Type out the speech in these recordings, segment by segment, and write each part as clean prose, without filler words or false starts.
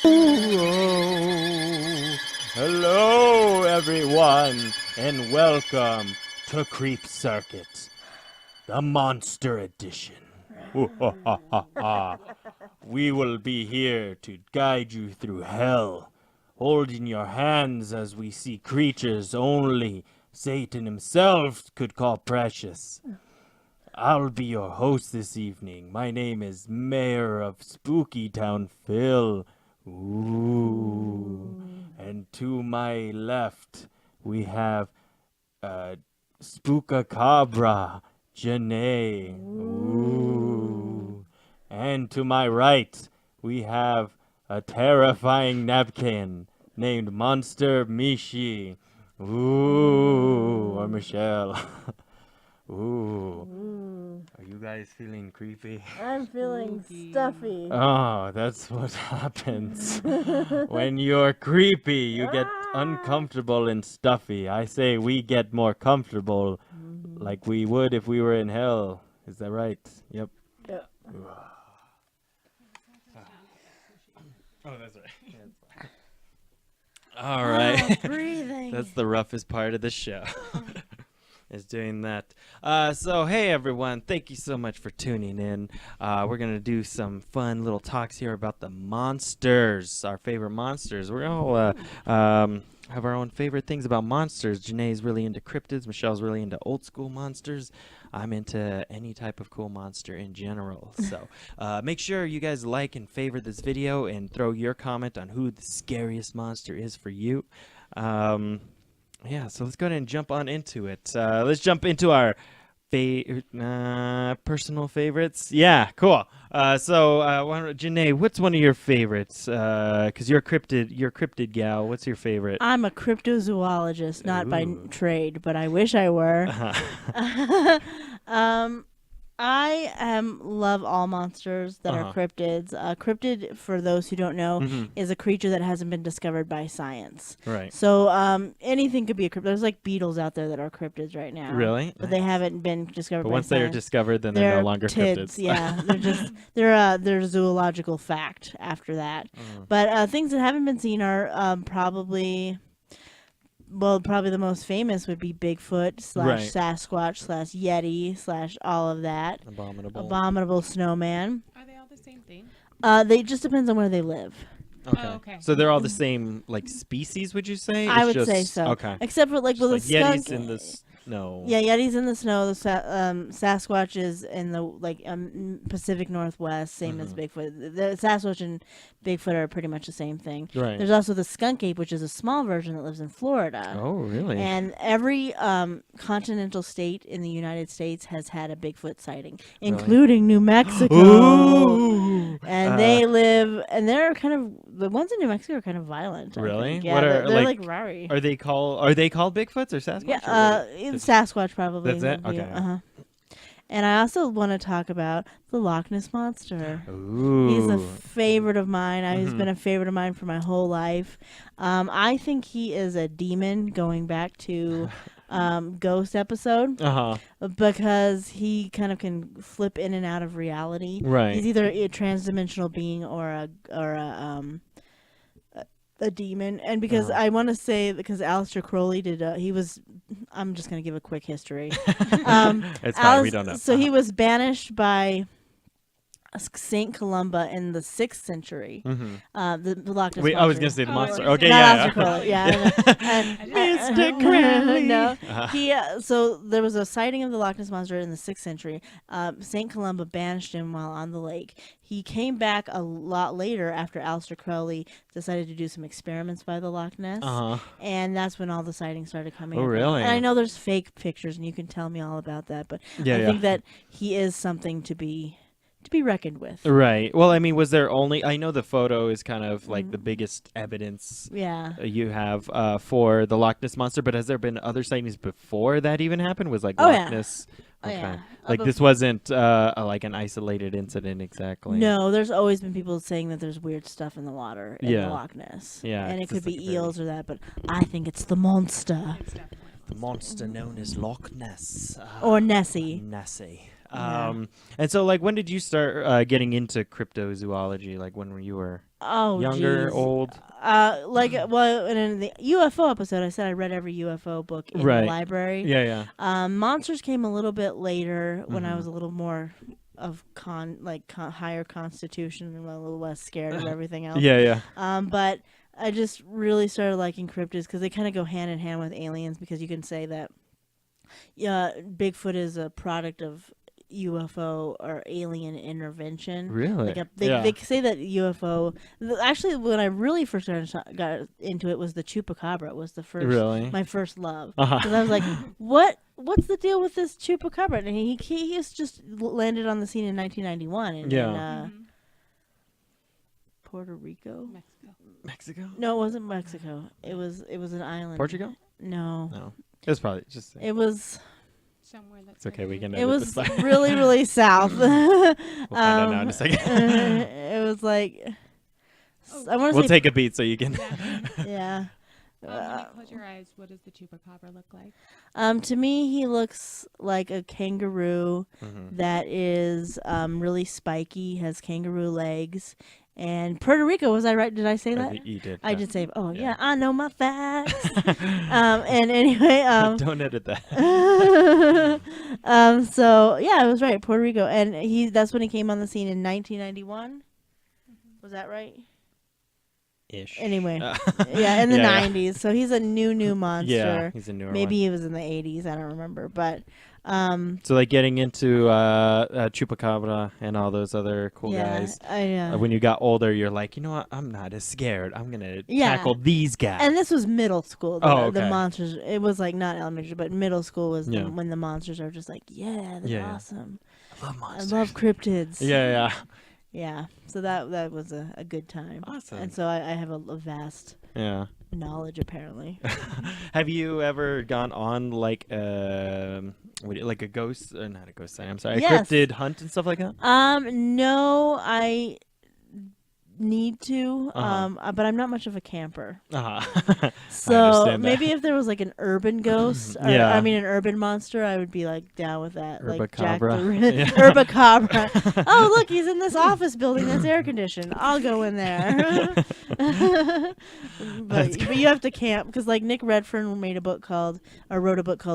Oh, hello, everyone, and welcome to Creep Circuit, the Monster Edition. We will be here to guide you through hell, holding your hands as we see creatures only Satan himself could call precious. I'll be your host this evening. My name is Mayor of Spooky Town Phil. Ooh. And to my left, we have Spookacabra, Jennae. Ooh. And to my right, we have a terrifying napkin named Monster Mishi. Ooh. Or Michelle. Ooh. Are you guys feeling creepy? I'm feeling stuffy. Oh, that's what happens. When you're creepy, you get uncomfortable and stuffy. I say we get more comfortable like we would if we were in hell. Is that right? Yep. Yep. Oh, that's right. All right. Breathing. That's the roughest part of the show. Is doing that. So, hey, everyone. Thank you so much for tuning in. We're going to do some fun little talks here about the monsters, our favorite monsters. We're all have our own favorite things about monsters. Jennae's really into cryptids. Michelle's really into old school monsters. I'm into any type of cool monster in general. So make sure you guys like and favorite this video and throw your comment on who the scariest monster is for you. Yeah, so let's go ahead and jump on into it. Let's jump into our personal favorites. Yeah, cool. Jennae, what's one of your favorites? Because you're a cryptid gal. What's your favorite? I'm a cryptozoologist, not by trade, but I wish I were. I love all monsters that are cryptids. Cryptid, for those who don't know, is a creature that hasn't been discovered by science. Right. So anything could be a cryptid. There's like beetles out there that are cryptids right now. Really? But they haven't been discovered by Once science. they are discovered, then they're no longer tids, cryptids. Yeah, they're zoological fact after that. But things that haven't been seen are probably the most famous would be Bigfoot / Sasquatch / Yeti / all of that. Abominable snowman. Are they all the same thing? They just depends on where they live. Okay. Oh, okay. So they're all the same, like, species, would you say? I would say so. Okay. Except for like the skunk. Yetis in the snow. Yeah, Yeti's in the snow. The Sasquatch is in the Pacific Northwest, same as Bigfoot. The Sasquatch and Bigfoot are pretty much the same thing. Right. There's also the skunk ape, which is a small version that lives in Florida. Oh, really? And every continental state in the United States has had a Bigfoot sighting, including New Mexico. Ooh. And they live, and they're kind of, the ones in New Mexico are kind and violent. Really? Yeah, What are, they're like rowdy. Are they called Bigfoots or Sasquatch? Yeah, Sasquatch probably. That's it? Okay. And I also want to talk about the Loch Ness Monster. Ooh. He's a favorite of mine. He's been a favorite of mine for my whole life. I think he is a demon, going back to Ghost episode. Because he kind of can flip in and out of reality. Right. He's either a transdimensional being or a demon. And because I want to say, because Aleister Crowley did, I'm just going to give a quick history. It's fine, we don't know. So he was banished by Saint Columba in the 6th century. The Loch Ness Wait, Monster. I was going to say the monster. Okay, Not yeah. Aleister Crowley, yeah. Mr. Crowley. No. So there was a sighting of the Loch Ness Monster in the 6th century. Saint Columba banished him while on the lake. He came back a lot later after Aleister Crowley decided to do some experiments by the Loch Ness. And that's when all the sightings started coming up. Really? And I know there's fake pictures, and you can tell me all about that, but I think that he is something to be reckoned with. Right. Well, I mean, was there only... I know the photo is kind of like the biggest evidence you have for the Loch Ness Monster, but has there been other sightings before that even happened? Was like Loch Ness... Okay. Yeah. Like this wasn't like an isolated incident exactly. No, there's always been people saying that there's weird stuff in the water in the Loch Ness. Yeah. And it could be eels or that, but I think it's the monster. It's definitely The monster known as Loch Ness. Or Nessie. Nessie. And so, like, when did you start getting into cryptozoology? Like, when you were younger, geez. old? Well, in the UFO episode, I said I read every UFO book in the library. Yeah, yeah. Monsters came a little bit later when I was Mhm. a little more of higher constitution and a little less scared of everything else. Yeah, yeah. But I just really started liking cryptids because they kind of go hand in hand with aliens, because you can say that Bigfoot is a product of UFO or alien intervention. Really? They say that UFO. Actually, when I really first got into it was the chupacabra. It was the first, my first love. Because I was like, what's the deal with this chupacabra? And he just landed on the scene in 1991 in Puerto Rico. Mexico? No, it wasn't Mexico. It was an island. Portugal? No. It was probably just. It was. Somewhere that's It's okay. We can. It was really, really south. We'll find out now in a second. It was like. I want to We'll say. take a beat so you can. Yeah. when you close your eyes, what does the chupacabra look like? To me, he looks like a kangaroo that is really spiky, has kangaroo legs. And Puerto Rico, was I right? Did I say that? You did. I did say, yeah, I know my facts. And anyway. Don't edit that. So, yeah, I was right, Puerto Rico. And that's when he came on the scene in 1991. Was that right? Ish. Anyway, in the 90s. So he's a new monster. Yeah, he's a newer Maybe one. he was in the 80s. I don't remember. But so like getting into chupacabra and all those other cool guys. When you got older, you're like, you know what? I'm not as scared. I'm gonna tackle these guys. And this was middle school. Okay. The monsters. It was like not elementary, but middle school was when the monsters are just like, they're awesome. I love monsters. I love cryptids. Yeah. Yeah, so that was a good time. Awesome. And so I have a vast knowledge, apparently. Have you ever gone on like like a ghost, not a ghost site, I'm sorry, a cryptid hunt and stuff like that? No, I need to, but I'm not much of a camper. So maybe if there was like an urban ghost, or, an urban monster, I would be like down with that. Like Jack the Herbacabra. Oh, look, he's in this office building that's air conditioned. I'll go in there. but you have to camp, because like Nick Redfern wrote a book called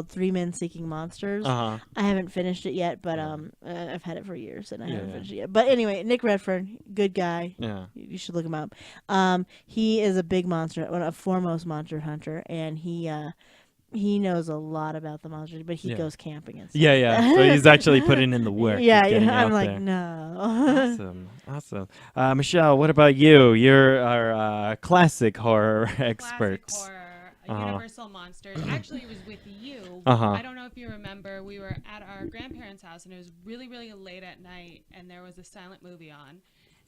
3 Men Seeking Monsters. I haven't finished it yet, but I've had it for years and I haven't finished it yet. But anyway, Nick Redfern, good guy. Yeah. You should look him up. He is a big monster, a foremost monster hunter, and he knows a lot about the monsters, but he goes camping and stuff. Yeah. So he's actually putting in the work. I'm like, there. No. Awesome. Michelle, what about you? You're our classic horror expert. Classic horror, Universal Monsters. Actually, it was with you. I don't know if you remember. We were at our grandparents' house, and it was really, really late at night, and there was a silent movie on.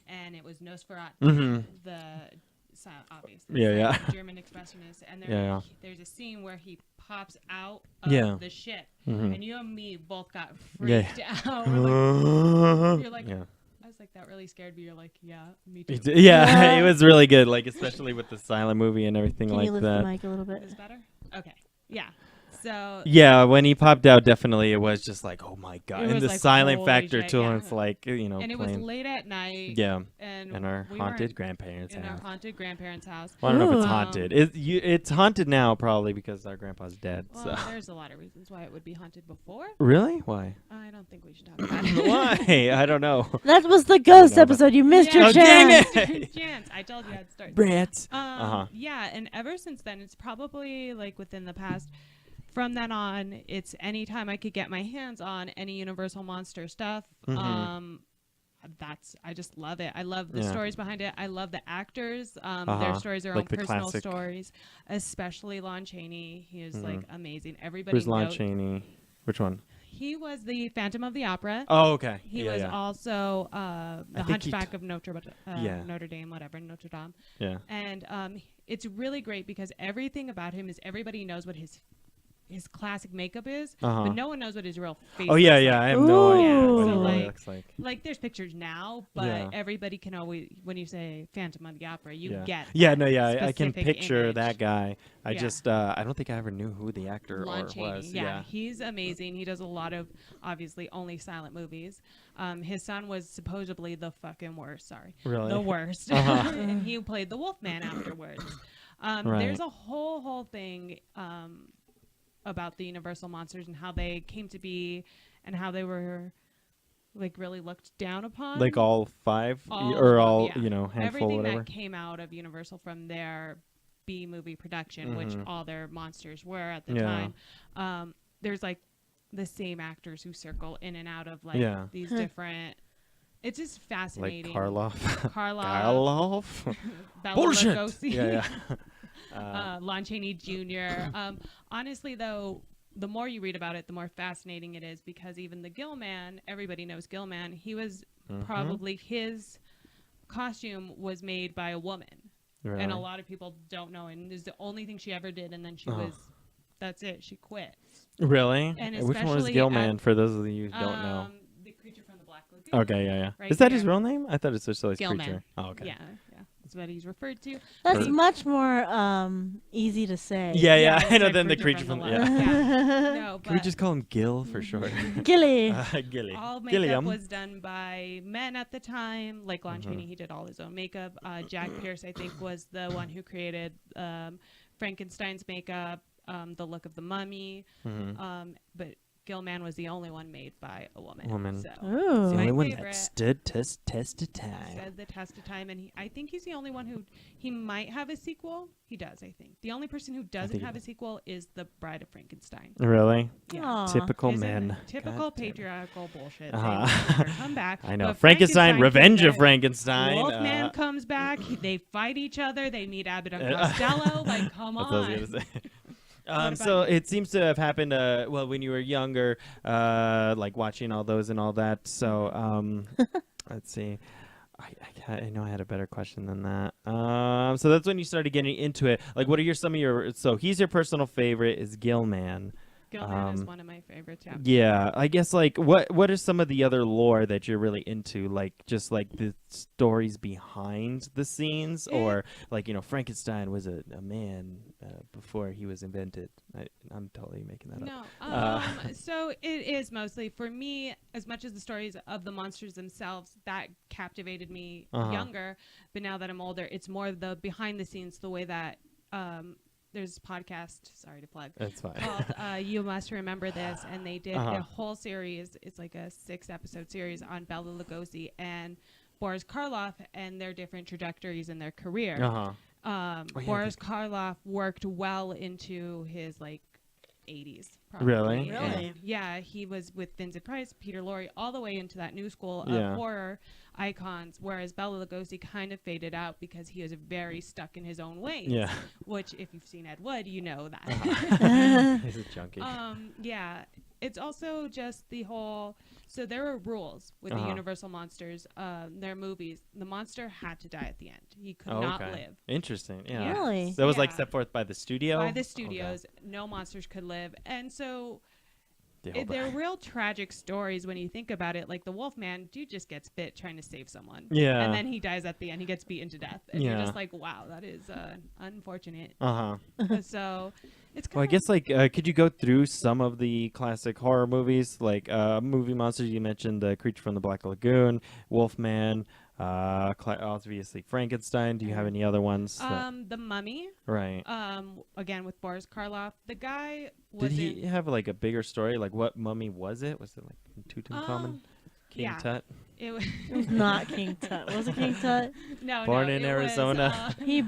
And it was Nosferatu, obviously German expressionist. And there's a scene where he pops out of the ship, and you and me both got freaked out. You're like, I was like, that really scared me. You're like, yeah, me too. It was really good, like especially with the silent movie and everything like that. Can you lift the mic a little bit? Is better? Okay, yeah. So when he popped out, definitely it was just like, oh my god, and the like, silent factor shit, too. And it's like, and it was late at night. And in our haunted grandparents' house. In our haunted grandparents' house. Well, I don't know if it's haunted. It's haunted now, probably because our grandpa's dead. Well, there's a lot of reasons why it would be haunted before. Really? Why? I don't think we should talk about it. Why? I don't know. That was the ghost episode. You missed your chance. Chance. I told you I'd start. Brats. Yeah, and ever since then, it's probably like within the past. From then on, it's anytime I could get my hands on any Universal Monster stuff. I just love it. I love the stories behind it. I love the actors. Their stories are like own personal classic stories, especially Lon Chaney. He is like amazing. Everybody. Who's Lon Chaney? Which one? He was the Phantom of the Opera. Oh, okay. He was also the Hunchback of Notre Dame, whatever, Notre Dame. Yeah. And it's really great because everything about him is everybody knows what his his classic makeup is, Uh-huh. but no one knows what his real face. Oh yeah, looks yeah. like. I have no idea Ooh. what So, he really like- looks like. Like there's pictures now, but Yeah. everybody can always, when you say Phantom of the Opera, you Yeah. get Yeah, that no, yeah. I can specific picture image. that guy. I Yeah. just I don't think I ever knew who the actor Lon or Chaney. was. Yeah, he's amazing. He does a lot of obviously only silent movies. His son was supposedly the fucking worst. Sorry, Really? the worst. Uh-huh. And he played the Wolfman afterwards. Right. There's a whole thing about the Universal monsters and how they came to be, and how they were like really looked down upon. Like all five All or of them, all, yeah. you know, handful Everything whatever. that came out of Universal from their B movie production, which Mhm. all their monsters were at the Yeah. time. There's like the same actors who circle in and out of like Yeah. these different. It's just Like fascinating. Karloff. Karloff, Bela Bullshit. Lugosi, Yeah, yeah. Lon Chaney Jr. Honestly, though, the more you read about it, the more fascinating it is, because even the Gill Man, everybody knows Gill Man. He was Mhm. probably his costume was made by a woman, Really? and a lot of people don't know. And is the only thing she ever did, and then she was. That's it. She quit. Really? And Which one was especially Gilman, at- for those of you who don't know? The creature from the Black Lagoon. Okay, yeah, yeah. right Is that his here. real name? I thought it's just his Gilman. creature. Oh, okay. Yeah, yeah. That's what he's referred to. That's Or- much more easy to say. Yeah, yeah. it's I know. like Then the creature from the yeah. Lake. Yeah. No, Can we but just call him Gil for short? Gilly. Gilly. all makeup Gilliam. was done by men at the time. Like Lon Mm-hmm. Chaney, he did all his own makeup. Jack Pierce, I think, was the one who created Frankenstein's makeup, the look of the mummy. Mhm. But Gilman was the only one made by a woman. Woman. So It's the Ooh. my only one favorite. that stood test of time. stood the test of time, and I think he's the only one who he might have a sequel. He does, I think. The only person who doesn't think he have a does. sequel is the Bride of Frankenstein. Really? Yeah. Aw. Typical Isn't men. it? Typical God damn it. patriarchal bullshit. Uh-huh. They will never come back. I know. But Frankenstein, Revenge of comes back. Frankenstein. Wolfman comes back. They fight each other. They meet Abbott and Costello. Like, come That's what I was on. gonna say. about So you? it seems to have happened, well, when you were younger, like watching all those and all that. So let's see. I know I had a better question than that. So that's when you started getting into it. Like, what are some of your? So he's your personal favorite is Gilman. Gilman is one of my favorites. Yeah. Yeah, I guess like what are some of the other lore that you're really into? Like just like the stories behind the scenes, or like Frankenstein was a man before he was invented. I'm totally making that up. No. So it is mostly for me, as much as the stories of the monsters themselves that captivated me younger, but now that I'm older, it's more the behind the scenes, the way that there's a podcast, sorry to plug, That's fine. called You Must Remember This, and they did a whole series. It's like a 6-episode series on Bela Lugosi and Boris Karloff and their different trajectories in their career. Yeah, Boris Karloff worked well into his 80s. Really? Really? And, yeah, he was with Vincent Price, Peter Lorre, all the way into that new school Yeah. of horror icons, whereas Bela Lugosi kind of faded out because he was very stuck in his own ways. Yeah. Which, if you've seen Ed Wood, you know that. He's a junkie. Yeah. It's also just the whole. So there were rules with the Universal monsters, their movies. The monster had to die at the end. He could not live. Interesting. Yeah. Really? That was Yeah. set forth by the studio. By the studios, no monsters could live. And so they're real tragic stories when you think about it. Like the Wolfman, dude just gets bit trying to save someone. Yeah. And then he dies at the end. He gets beaten to death. And Yeah. you're just like, wow, that is unfortunate. So it's kind Well, I guess could you go through some of the classic horror movies, like movie monsters? You mentioned the Creature from the Black Lagoon, Wolfman, obviously Frankenstein. Do you have any other ones? The Mummy. Right. Again with Boris Karloff. The guy was Did he have a bigger story? Like what mummy was it? Was it like Tutankhamun? King yeah. Tut? It was not King Tut. Was it King Tut? No, Born no, in it Arizona. Was, He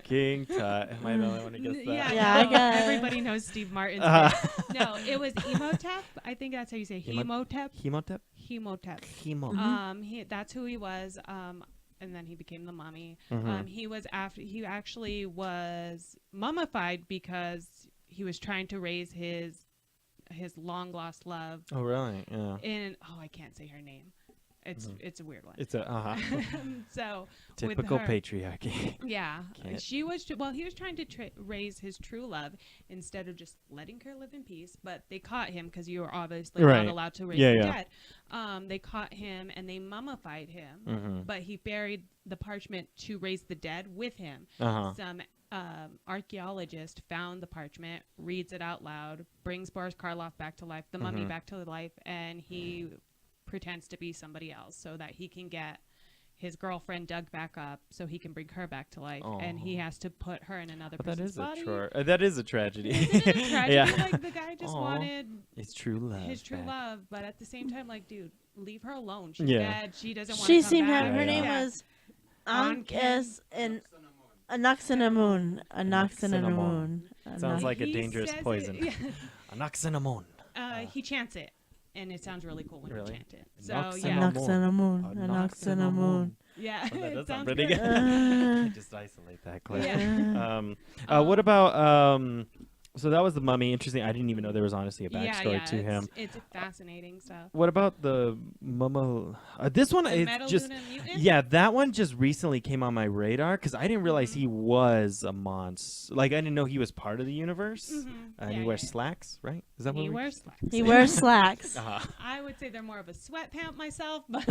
King Tut. Am I the only one who gets that? Yeah, I no, got it. everybody knows Steve Martin's bit. No, it was Emotep. I think that's how you say Hemotep. Hemotep? Hemotep. Hemo. That's who he was. And then he became the mummy. Mhm. He actually was mummified because he was trying to raise his long lost love Oh, really? Yeah. in I can't say her name. It's a weird one. It's a So typical with her, patriarchy. yeah, Can't- she was. He was trying to raise his true love instead of just letting her live in peace. But they caught him because you were obviously Right. not allowed to raise Yeah, the yeah. dead. They caught him and they mummified him. Mm-hmm. But he buried the parchment to raise the dead with him. Some archaeologist found the parchment, reads it out loud, brings Boris Karloff back to life, the mummy back to life, and he pretends to be somebody else so that he can get his girlfriend dug back up so he can bring her back to life. And he has to put her in another But that person's is body. that is a tragedy. Isn't it a tragedy? Yeah. Like, the guy just wanted His true love. his true back. love, but at the same time, like, dude, leave her alone. She's Yeah. dead. She doesn't want She to come seemed to back. have, her Yeah. name Yeah. was Ankes and Anaxinamun. Anaxinamun. Sounds like a He dangerous says it- poison. yeah. Anaxinamun. He chants it, and it sounds really cool when Really? you chant it. So Anaxinamun. yeah, Anaxinamun. yeah, Oh, that it does sound sounds pretty good. good. Just isolate that clip. Yeah. What about so that was the mummy. Interesting. I didn't even know there was honestly a backstory to him. It's fascinating stuff. What about the mummo? This one The is just Metaluna mutant? yeah. That one just recently came on my radar because I didn't realize he was a monster. Like I didn't know he was part of the universe. And he wears slacks, right? Is that what He we- wears slacks. He wears slacks. I would say they're more of a sweatpant myself, but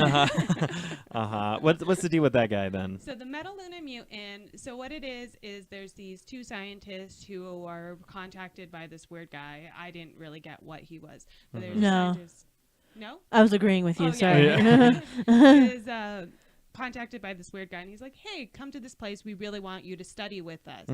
What's the deal with that guy then? So the Metaluna mutant, so what it is there's these two scientists who are contacted by this weird guy. I didn't really get what he was. But there's No. scientists. No? I was agreeing with you. Oh, Sorry. yeah. He is contacted by this weird guy, and he's like, hey, come to this place. We really want you to study with us.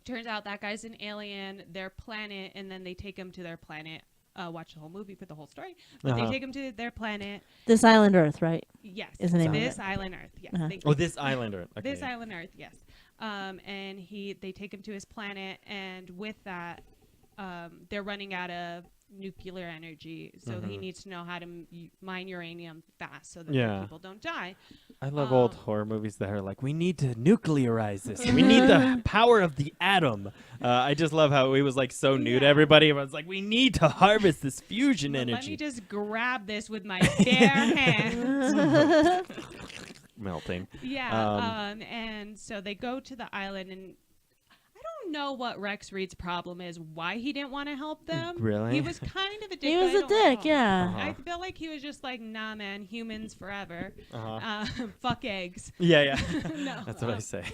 Turns out that guy's an alien, their planet, and then they take him to their planet. Watch the whole movie for the whole story. But they take him to their planet. This island Earth, right? Yes. Is the name of This it. island Earth. Yes. Uh-huh. Thank you. Oh, this islander. Okay. This island Earth, yes. And they take him to his planet, and with that, they're running out of nuclear energy, so he needs to know how to mine uranium fast so that the people don't die. I love old horror movies that are like, we need to nuclearize this. We need the power of the atom. I just love how he was like so new to everybody. Everyone's like, we need to harvest this fusion But energy. let me just grab this with my bare hands. Melting. Yeah. And so they go to the island, and I don't know what Rex Reed's problem is, why he didn't want to help them. Really? He was kind of a dick. He but was I a don't dick, know. yeah. I feel like he was just like, nah, man, humans forever. Fuck eggs. Yeah. No. That's what I say.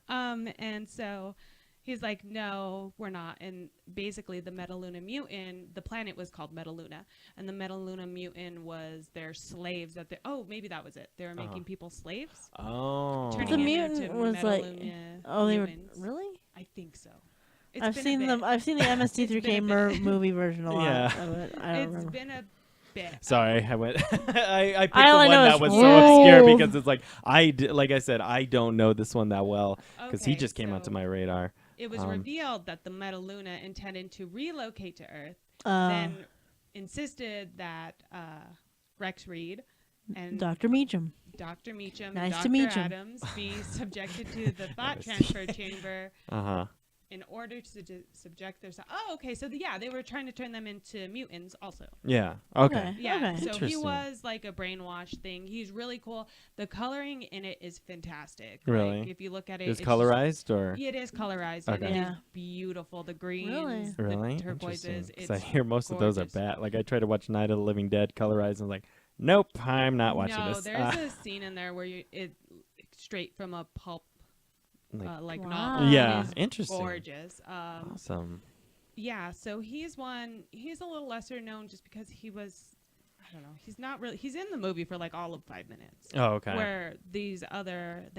And so he's like, no, we're not. And basically the Metaluna mutant, the planet was called Metaluna, and the Metaluna mutant was their slaves that maybe that was it. They were making people slaves. Oh. Turning The him mutant into was like, Metaluna they were mutants. really. I think so. I've seen them. I've seen the MST3K movie version a lot. Yeah. Of it. I don't It's remember. been a bit. Sorry, I went. I picked All the I one know that is was so whoa. obscure because it's like like I said, I don't know this one that well because he Okay, just came onto so my radar. It was revealed that the Metaluna intended to relocate to Earth, Uh, then insisted that Rex Reed and Dr. Meacham. Dr. Meacham Nice and to Dr. meet you. Adams be subjected to the thought transfer chamber in order to subject their. Oh, okay. So they were trying to turn them into mutants, also. Yeah. Okay. Yeah. Okay. So he Interesting. was like a brainwash thing. He's really cool. The coloring in it is fantastic. Really? Like, if you look at it, Is it's colorized or? It is colorized. Okay. And it Yeah. is beautiful. The greens, Really? Really? the turquoises. Because I It's hear most of those are gorgeous. bad. Like I tried to watch Night of the Living Dead colorized and like, nope, I'm not watching no, this. there's a scene in there where it straight from a pulp like novel. Yeah, It's interesting. gorgeous. Awesome. Yeah, so he's a little lesser known just because he was, I don't know, he's not really, he's in the movie for like all of 5 minutes. Oh, okay. Where the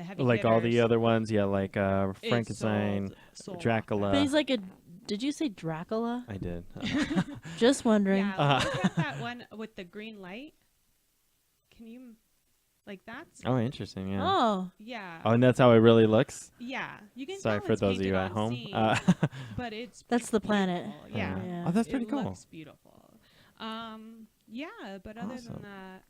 heavy Like all the hitters, other ones, yeah, like it's Frankenstein, sold Dracula. But he's like a. Did you say Dracula? I did. Just wondering. Yeah, look at that one with the green light. Can you, like that's, Oh, interesting. Yeah. Oh. yeah. Oh, and that's how it really looks. Yeah, you can Sorry tell for it's those of you painted at on home. scene, but it's That's the planet. beautiful. Yeah. Yeah. Oh, that's pretty It cool. looks beautiful. Yeah, but other Awesome. than that,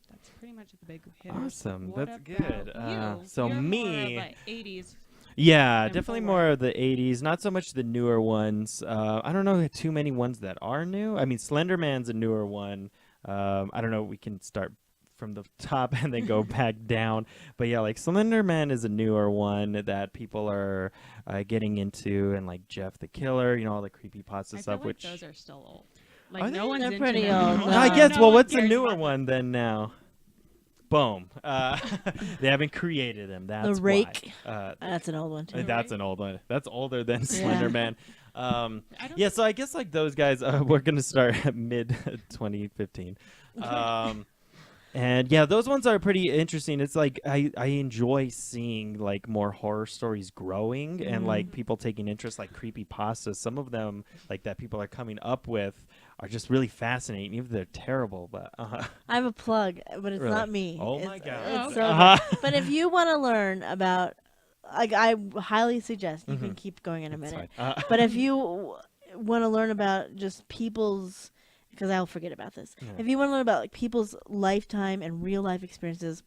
that's pretty much the big hitters. Awesome. What That's about good. you? So You're me- more of a 80s. Yeah, and definitely forward. more of the 80s, not so much the newer ones. I don't know too many ones that are new. I mean, Slender Man's a newer one. I don't know, we can start from the top and then go back down. But yeah, like Slender Man is a newer one that people are getting into, and like Jeff the Killer, all the creepypasta I stuff. feel like which those are still old. Are Like they? no one's They're into pretty them old. anymore. No. I guess. No Well, one what's the cares newer about them. one then now? Boom. They haven't created them. That's The Rake. why. That's an old one too. That's an old one. That's older than Slender Man. I don't Yeah, so I guess like those guys, we're gonna start at mid 2015. And yeah, those ones are pretty interesting. It's like I enjoy seeing like more horror stories growing and like people taking interest, like creepypastas. Some of them like that people are coming up with are just really fascinating, even if they're terrible. But I have a plug, but it's Really? not me. Oh It's- my God. It's Oh, so Uh-huh. good. But if you want to learn about, like, I highly suggest you can Mhm. keep going in a It's minute. fine. But if you want to learn about just people's, because I'll forget about this. Yeah. If you want to learn about like people's lifetime and real life experiences,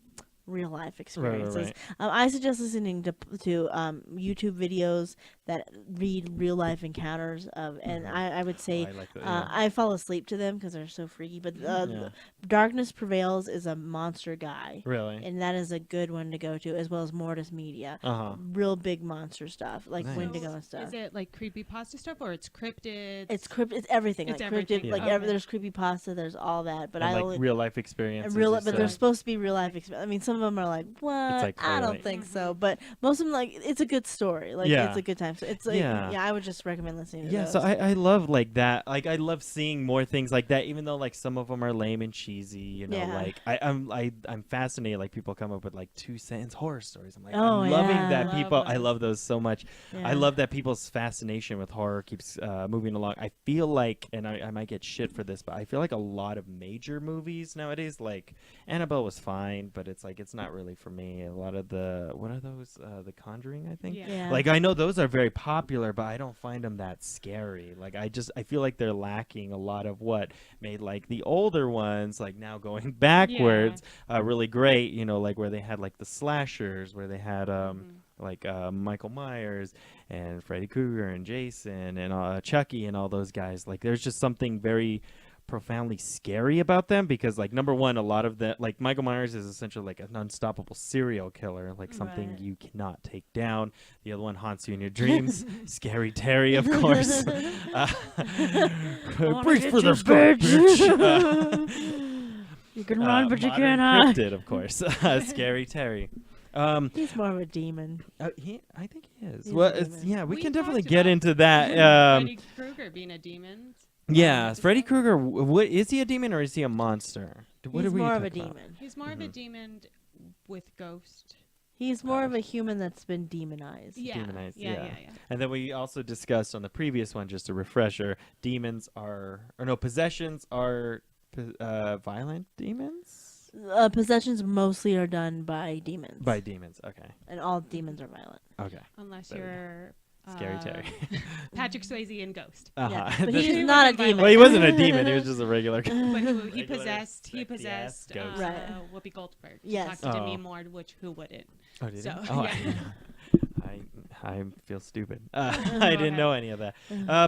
Right. I suggest listening to YouTube videos that read real life encounters of, and Mhm. I would say I like that. Yeah. I fall asleep to them because they're so freaky. But Yeah. Darkness Prevails is a monster guy, Really? and that is a good one to go to, as well as Mortis Media. Uh-huh. Real big monster stuff, like Nice. Wendigo and stuff. Is it like creepypasta stuff or it's cryptids? It's it's everything. It's like everything. cryptid, like Yeah. there's creepypasta, there's all that. But And, I like only real life experiences. real, you but said. they're supposed to be real life. I mean, some of them are like, what? like I don't really- think so. But most of them, like, it's a good story. Like, Yeah. it's a good time. So it's like, Yeah. yeah, I would just recommend listening to Yeah, those. so I love like that. Like I love seeing more things like that, even though like some of them are lame and cheesy. Yeah. Like I'm fascinated. Like people come up with like 2-sentence horror stories. I'm like, Oh, I'm loving yeah. that Love people. I those. love those so much. Yeah. I love that people's fascination with horror keeps moving along. I feel like, and I might get shit for this, but I feel like a lot of major movies nowadays, like Annabelle was fine, but it's like it's not really for me. A lot of what are those? The Conjuring, I think. Yeah. Yeah. Like I know those are very popular, but I don't find them that scary. Like I feel like they're lacking a lot of what made like the older ones, like now going backwards, really great. Like where they had like the slashers, where they had like Michael Myers and Freddy Krueger and Jason and Chucky and all those guys. Like there's just something very profoundly scary about them because like number one, a lot of the like Michael Myers is essentially like an unstoppable serial killer, like something Right. you cannot take down. The other one haunts you in your dreams. Scary Terry, of course. Brace for the bitch. You can run, but you Modern cannot. Cryptid, of course. Scary Terry. He's more of a demon. I think he is. He's Well, a demon. yeah, we We can definitely talked get about into that. Freddy Krueger being a demon. Yeah, Freddy Krueger. What is he a demon or is he a monster? What He's are we more of a talking about? demon. He's more of a demon with ghost. He's more of a human that's been demonized. Yeah. Demonized, Yeah. yeah. Yeah. And then we also discussed on the previous one, just a refresher, possessions are violent demons? Possessions mostly are done by demons. By demons, okay. And all demons are violent. Okay. Unless There we go. you're Scary Terry. Patrick Swayze in Ghost. Yeah. But That's- he's not a demon. well, he wasn't a demon, he was just a regular guy. But he Regular possessed sexy-ass ghost. Right. Whoopi Goldberg. Yes. Talked to Demi Oh. Moore, who wouldn't? Oh, did he? So, Oh, yeah. I feel stupid. I Go didn't ahead. know any of that.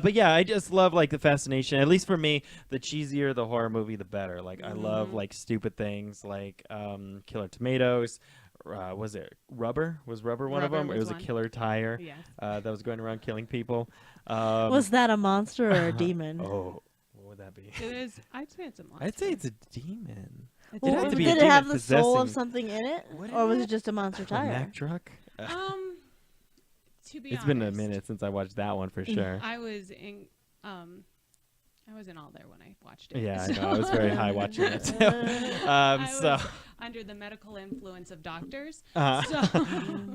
But yeah, I just love like the fascination. At least for me, the cheesier the horror movie, the better. Like I love like stupid things like Killer Tomatoes. Was it Rubber? Was Rubber one of Rubber them? It was was a one. killer tire Yes. that was going around killing people. Was that a monster or a demon? Oh, what would that be? It is. I'd say it's a monster. I'd say it's a demon. It's It'd Well, have to did be a it demon have the soul of possessing- something in it? What Or is was it? it just a monster A tire? Mack truck? To be It's honest, been a minute since I watched that one for sure. I was in all there when I watched it. Yeah, I so- know. I was very high watching it too. I So, was under the medical influence of doctors. uh, So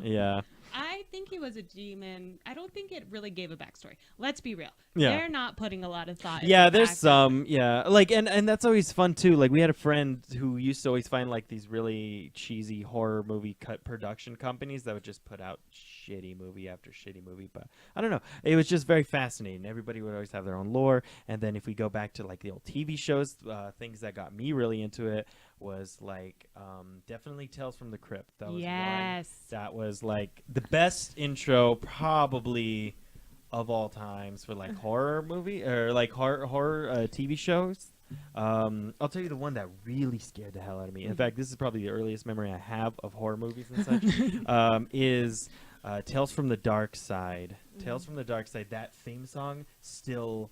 yeah. I think he was a demon. I don't think it really gave a backstory. Let's be real. Yeah. They're not putting a lot of thought. Yeah, into the there's fact some, yeah. Like, and that's always fun too. Like, we had a friend who used to always find like these really cheesy horror movie cut production companies that would just put out shitty movie after shitty movie. But I don't know. It was just very fascinating. Everybody would always have their own lore. And then if we go back to like the old TV shows, things that got me really into it was like definitely Tales from the Crypt. That was Yes. one that was like the best intro probably of all times for like horror movie or like horror TV shows. I'll tell you the one that really scared the hell out of me. In fact, this is probably the earliest memory I have of horror movies and such. Is Tales from the Dark Side. Tales from the Dark Side. That theme song still.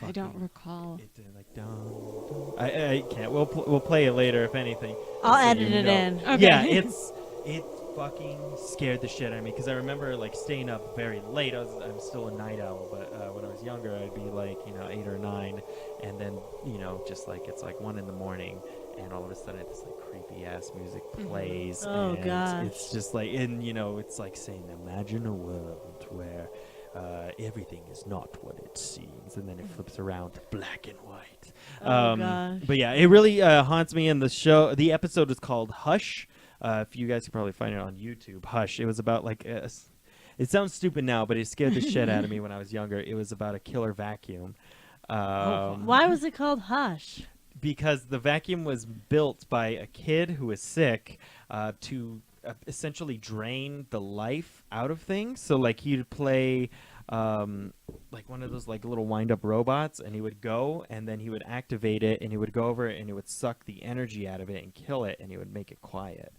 I don't recall. It did like dun. I can't. We'll play it later if anything. I'll So edit it in. Okay. Yeah, it fucking scared the shit out of me because I remember like staying up very late. I'm still a night owl, but when I was younger, I'd be like 8 or 9, and then just like it's like 1 a.m, and all of a sudden this like creepy ass music plays. Oh, and gosh. it's just like it's like saying imagine a world where everything is not what it seems, and then it flips around to black and white. Oh, gosh. But yeah, it really haunts me. In the episode is called Hush. If you guys can probably find it on YouTube, Hush. It was about like it sounds stupid now, but it scared the shit out of me when I was younger. It was about a killer vacuum. Why was it called Hush? Because the vacuum was built by a kid who was sick to essentially drain the life out of things. So like he'd play like one of those like little wind-up robots, and he would go and then he would activate it, and he would go over it and he would suck the energy out of it and kill it, and he would make it quiet.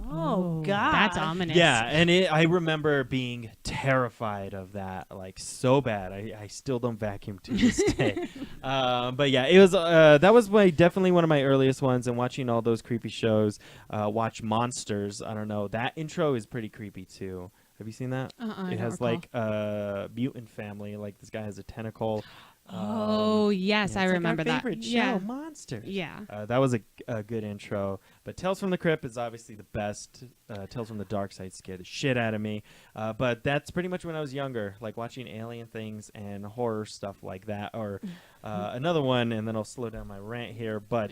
Oh, God. That's ominous. Yeah, and I remember being terrified of that, like so bad. I still don't vacuum to this day. But yeah, it was that was definitely one of my earliest ones. And watching all those creepy shows, watch Monsters. I don't know, that intro is pretty creepy too. Have you seen that? I It don't has recall. like a mutant family. Like this guy has a tentacle. Oh yes, I it's remember like our that. favorite show, Yeah. Monsters. Yeah. That was a good intro. But Tales from the Crypt is obviously the best. Tales from the Dark Side scared the shit out of me. But that's pretty much when I was younger, like watching alien things and horror stuff like that. Or another one, and then I'll slow down my rant here. But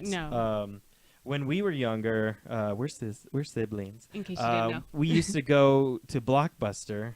when we were younger, we're siblings. In case you didn't know. We used to go to Blockbuster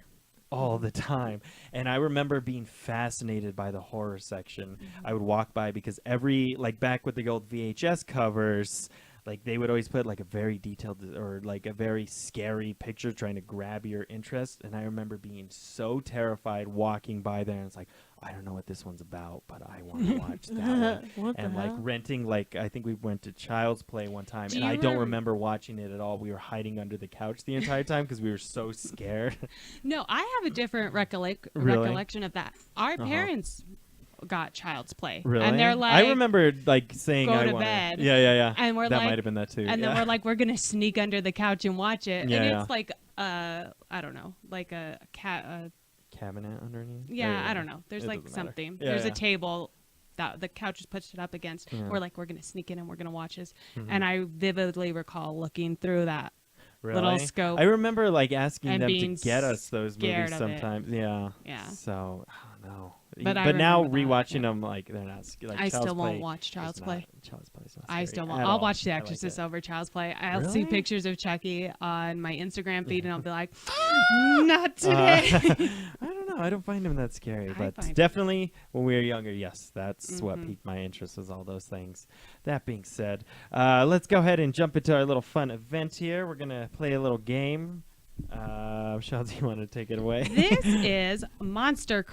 all the time, and I remember being fascinated by the horror section. I would walk by because back with the old VHS covers, like they would always put like a very detailed or like a very scary picture trying to grab your interest, and I remember being so terrified walking by there, and it's like, I don't know what this one's about, but I want to watch that one. What And the like hell? renting, like I think we went to Child's Play one time, Do and you I don't rem- remember watching it at all. We were hiding under the couch the entire time because we were so scared. No, I have a different Really? recollection of that. Our parents got Child's Play, Really? and they're like, I remember like saying go I to want bed. Yeah. and we're that like, might have been that too. and yeah. then we're like, we're gonna sneak under the couch and watch it, Yeah, and yeah. it's like I don't know, like a cat. Cabinet underneath. Yeah, Or- I don't know. There's it like doesn't matter. something. Yeah, There's yeah. a table that the couch is pushed up against. Yeah. We're like, we're gonna sneak in and we're gonna watch this. Mhm. And I vividly recall looking through that Really? little scope. I remember like asking and them to being get us those scared movies of it. sometimes. Yeah. Yeah. So I don't know. But I now remember that, rewatching yeah. them, like they're not like I Child's still won't Play watch is Child's not- Play. Child's Play is not I scary still won't. at I'll all. watch The I like Exorcist it. over Child's Play. I'll see Really? pictures of Chucky on my Instagram feed, and I'll be like, not today. I don't know. I don't find him that scary, I but find it- definitely when we were younger, yes, that's what Mhm. piqued my interest, was all those things. That being said, let's go ahead and jump into our little fun event here. We're gonna play a little game. Michelle, do you want to take it away? This is Monster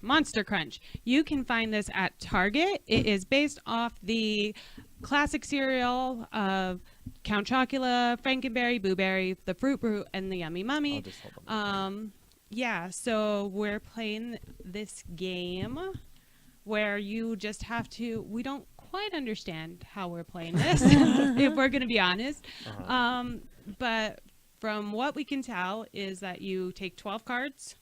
Monster Crunch. You can find this at Target. It is based off the classic cereal of Count Chocula, Frankenberry, Boo Berry, the Fruit Brute, and the Yummy I'll Mummy. just hold on. Yeah, so we're playing this game where you just have to, we don't quite understand how we're playing this, if we're going to be honest. But from what we can tell is that you take 12 cards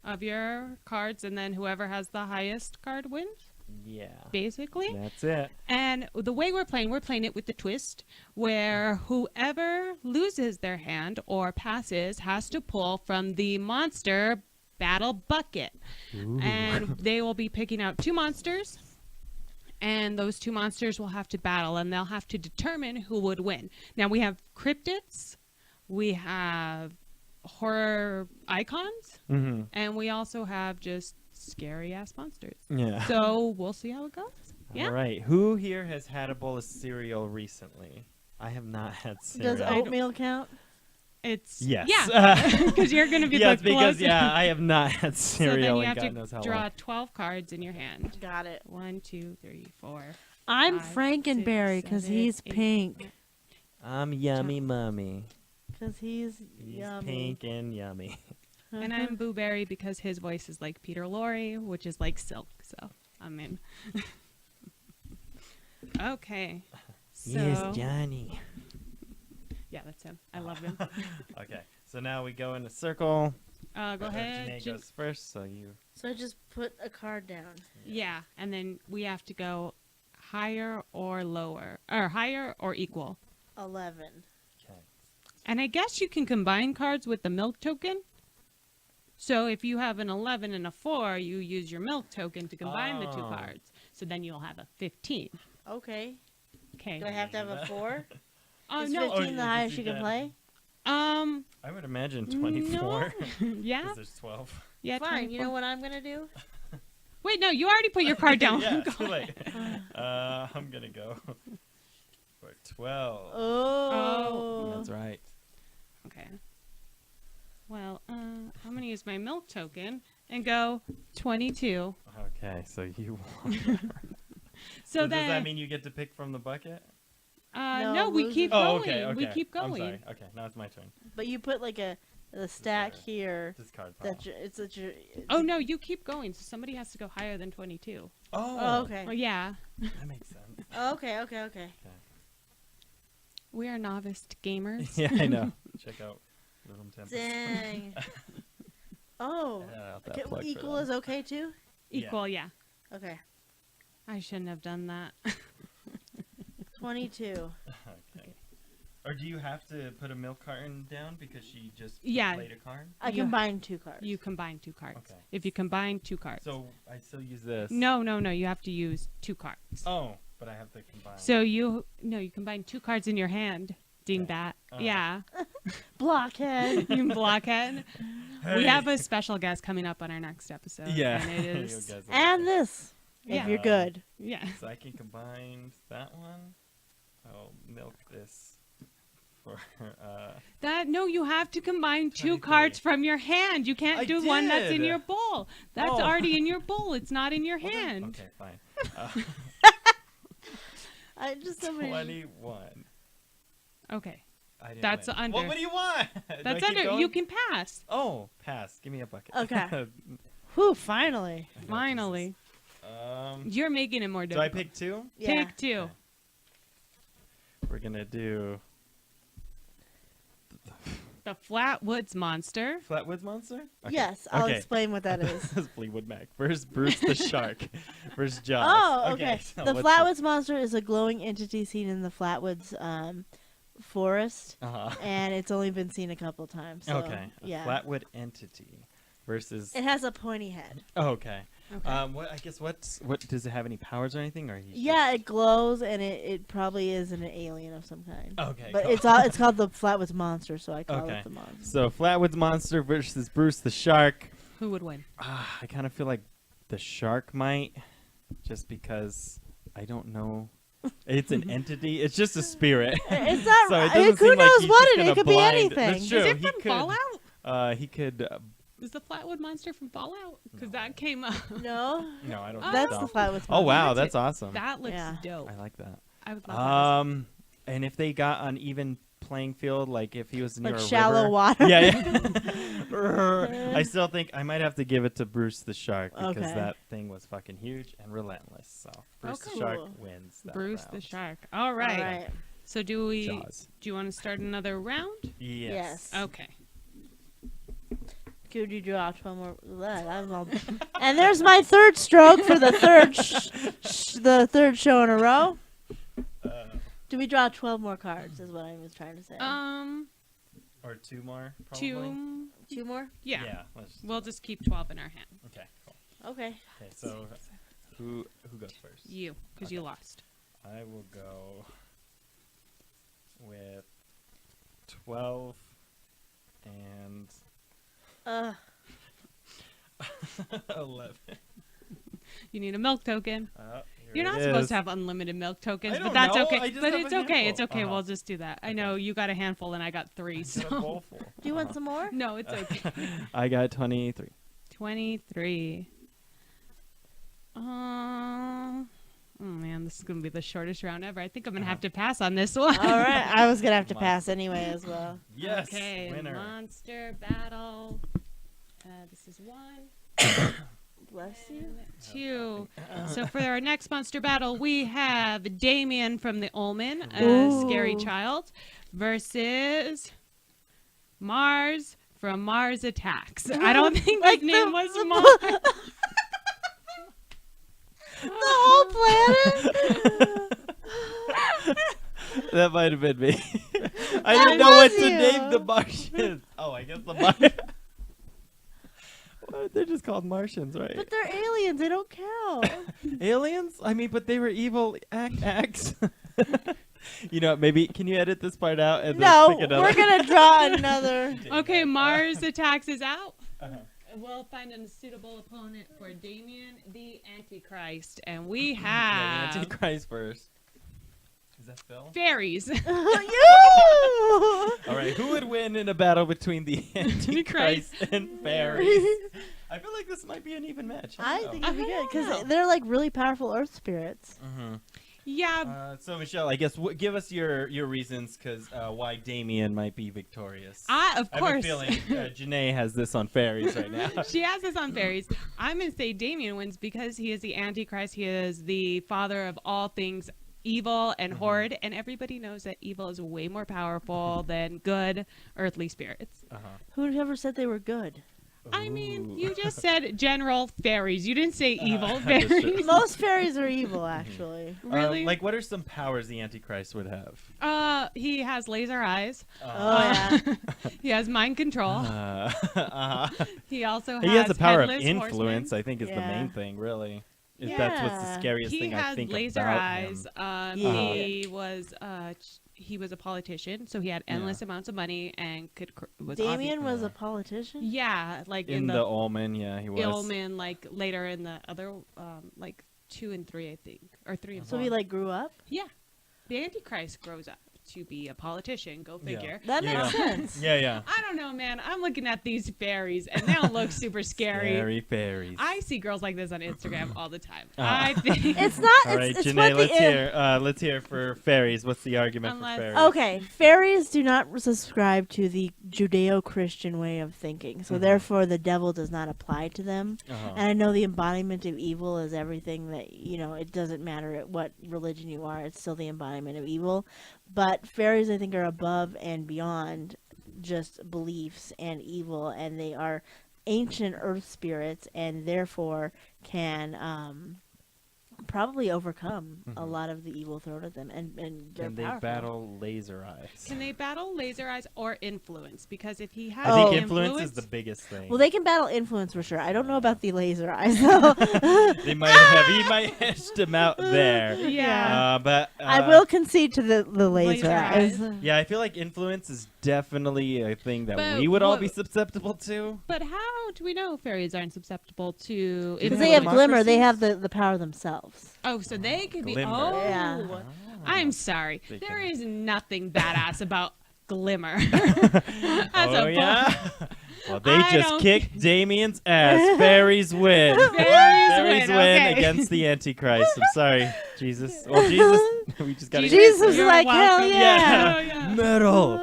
of your cards, and then whoever has the highest card wins, Yeah. basically. That's it. And the way we're playing it with the twist, where whoever loses their hand or passes has to pull from the monster battle bucket. Ooh. And they will be picking out 2 monsters, and those 2 monsters will have to battle, and they'll have to determine who would win. Now, we have cryptids, we have horror icons, Mhm. and we also have just scary ass monsters. Yeah. So we'll see how it goes. Yeah. All right. Who here has had a bowl of cereal recently? I have not had cereal. Does oatmeal count? It's Yes. Yeah, because you're gonna be yes, the because closest. I have not had So then cereal you in have God knows how to draw long. 12 cards in your hand. Got it. 1, 2, 3, 4. I'm 5, Frankenberry 6, because 7, he's 8. pink. I'm yummy mummy. Because he's yummy. Pink and yummy. And I'm Boo Berry because his voice is like Peter Lorre, which is like silk. So I'm in. Okay. So, Yes, Johnny. Yeah, that's him. I love him. Okay, so now we go in a circle. Go ahead. Jennae goes first, so you. So I just put a card down. Yeah, and then we have to go higher or lower, or higher or equal. 11. Okay. And I guess you can combine cards with the milk token. So if you have an 11 and a 4, you use your milk token to combine the two Oh. cards. So then you'll have a 15. Okay. Okay. Do I have to have a 4? Oh Is no. 15 the you highest do you can that. play? I would imagine 24. Yeah. 'Cause there's 12. Yeah. Fine. 24. You know what I'm going to do? Wait, no, you already put your card down. yeah, Go too late. ahead. I'm gonna go for 12. Oh. That's right. Okay. Well, I'm gonna use my milk token and go 22. Okay, so you won. So does then, that mean you get to pick from the bucket? no, we losers- keep Oh, going. okay, okay. We keep I'm going. sorry. Okay, now it's my turn. But you put like a stack here. Discard pile. That it's a. Oh no, you keep going. So somebody has to go higher than 22. Oh, okay. Oh yeah, That makes sense. Oh, okay. we are novice gamers. Yeah, I know. Check out Little Tempest. Dang. Oh. Out that Okay, plug for equal them. is okay too? Equal, yeah. Okay. I shouldn't have done that. 22. Okay. Or do you have to put a milk carton down because she just Yeah. played a card? I You- combined 2 cards. You combine 2 cards. Okay. If you combine 2 cards. So I still use this. No, you have to use 2 cards. Oh, but I have to combine. So you combine 2 cards in your hand. Dingbat. Oh. Yeah. Blockhead. You blockhead. We Hey. have a special guest coming up on our next episode. Yeah. And it You is. guys will- And this. Yeah. If you're good. Yeah. So I can combine that one. I'll milk this for No, you have to combine 2 23. cards from your hand. You can't I do one that's in did. your bowl. That's Oh. already in your bowl. It's not in your well, then- hand. Okay, fine. I just somebody. 21. Okay. I didn't That's win. under. What do you want? Do I That's keep under. going? You can pass. Oh, pass. Give me a bucket. Okay. Whew, finally. Oh, Finally. Jesus. You're making it more Do I difficult. pick 2? Yeah. Pick 2. Okay. We're gonna do The Flatwoods Monster. Flatwoods Monster. Okay. Yes, I'll Okay. explain what that is. That's Fleetwood Mac. First, Bruce the Shark. First, Jaws. Oh, okay. So The what's Flatwoods Monster is a glowing entity seen in the Flatwoods forest, Uh-huh. and it's only been seen a couple times. So, Okay. A yeah. Flatwood entity versus. It has a pointy head. Oh, okay. Okay. What? I guess what does it have any powers or anything? Or he's Yeah, it glows, and it probably is an alien of some kind. Okay. But cool. it's called the Flatwoods Monster, so I call Okay. it the monster. So Flatwoods Monster versus Bruce the Shark. Who would win? I kind of feel like the shark might, just because I don't know. It's an entity. It's just a spirit. It's not. So it right. doesn't Who seem like knows he's what just it? gonna It could be blind- anything. That's true. Is it he from could, Fallout? He could. Is the Flatwood Monster from Fallout? Because that came up. No, No, I don't. that's think the so. Flatwoods Monster. Oh wow, That's that's awesome. That looks Yeah. dope. I like that. I would love And if they got on even playing field, like if he was near Like a shallow river, water. yeah. I still think I might have to give it to Bruce the Shark because Okay. that thing was fucking huge and relentless. So Bruce the cool. Shark wins. this. That Bruce the round. Shark. All right. All right. So do we? Jaws. Do you want to start another round? Yes. Okay. Could you draw 12 more? That was all. And there's my third stroke for the third show in a row. Do we draw 12 more cards? Is what I was trying to say. Or 2 more, probably. 2. 2 more? Yeah. Let's We'll just keep 12 in our hand. Okay. Cool. Okay. Okay. So who goes first? You, because you lost. I will go with 12 and 11. You need a milk token. Here You're not supposed to have unlimited milk tokens, but that's okay. But it's okay. It's okay. We'll just do that. I know you got a handful and I got 3. So. Do you want some more? No, it's okay. I got 23. 23. Oh man, this is gonna be the shortest round ever. I think I'm gonna have to pass on this one. All right, I was gonna have to pass anyway as well. Yes. Okay, winner. monster battle. This is 1. Bless you. 2. So for our next monster battle, we have Damien from the Omen, a Ooh. scary child, versus Mars from Mars Attacks. I don't think his name was Mars. The whole planet. That might have been me. I didn't know what to you. name the Martians. Oh, I guess the Martians. Well, they're just called Martians, right? But they're aliens. They don't count. Aliens? I mean, but they were evil acts. You know, maybe can you edit this part out and No, then pick another? we're gonna draw another. Okay, Mars Attacks is out. We'll find a suitable opponent for Damien the Antichrist, and we have Yeah, Antichrist first. Is that Phil? fairies. You. All right, who would win in a battle between the Antichrist and fairies? I feel like this might be an even match. I think it'd be I good don't because know. they're like really powerful Earth spirits. Yeah, So Michelle, I guess give us your reasons because why Damien might be victorious. of I have a course. feeling Jennae has this on fairies right now. She has this on fairies. I'm going to say Damien wins because he is the Antichrist. He is the father of all things evil and horde, and everybody knows that evil is way more powerful than good earthly spirits. Whoever said they were good? I mean, you just said general fairies. You didn't say evil That's true. fairies. Most fairies are evil, actually. Really? Like, what are some powers the Antichrist would have? He has laser eyes. Oh yeah. He has mind control. He also has He has the power of headless influence. horsemen. I think is the Yeah. main thing, really. That's what's the Yeah. scariest He thing I has think laser about eyes. him. He was a politician, so he had endless amounts of money and was Damien was Yeah. a politician. yeah, like In the Omen, yeah, he was. Ilman, like later in the other, like 2 and 3, I think, or 3 and 4. So he like grew up. yeah, the Antichrist grows up to be a politician. Go figure. That Yeah. makes sense. Yeah, yeah. I don't know, man. I'm looking at these fairies, and they don't look super scary. Scary fairies. I see girls like this on Instagram all the time. Ah. I think It's not. All right, it's Jennae, what the let's hear for fairies. What's the argument Unless- for fairies? Okay, fairies do not subscribe to the Judeo-Christian way of thinking, so therefore the devil does not apply to them. And I know the embodiment of evil is everything that, it doesn't matter what religion you are, it's still the embodiment of evil. But fairies, I think, are above and beyond just beliefs and evil, and they are ancient earth spirits, and therefore can probably overcome a lot of the evil thrown at them, and they're Can they powerful. battle laser eyes? can they battle laser eyes or influence? Because if he has I think Oh. influence is the biggest thing. Well, they can battle influence for sure. I don't know about the laser eyes though. He might have edged him out there. Yeah. But I will concede to the laser Laser eyes. Yeah, I feel like influence is definitely a thing that But we would all what- be susceptible to. But how do we know fairies aren't susceptible to Because Even they have with glimmer, they democracies? have the power themselves. Oh, so they could be. Glimmer. Oh, Yeah. I'm sorry. They There can- is nothing badass about glimmer. As Oh a yeah. Well, they I just don't- kicked Damien's ass. Fairies win. Fairies win, win okay. against the Antichrist. I'm sorry, Jesus. Well, Jesus, we just gotta. Jesus is You're like, hell welcome. yeah. Oh, yeah. Metal.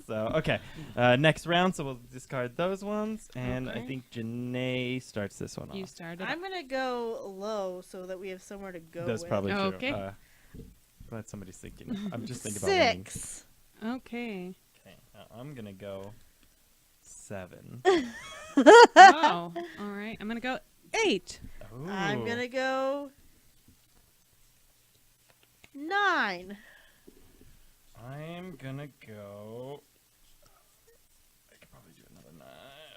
So okay, next round. So we'll discard those ones, and I Okay. think Jennae starts this one You off. started. I'm gonna go low so that we have somewhere to go. That's with. probably true. Okay. Glad somebody's thinking. I'm just thinking about winning. 6. Okay. Okay, I'm gonna go 7. Wow. All right. I'm gonna go 8. I'm Ooh. gonna go 9. I'm gonna go. I could probably do another 9,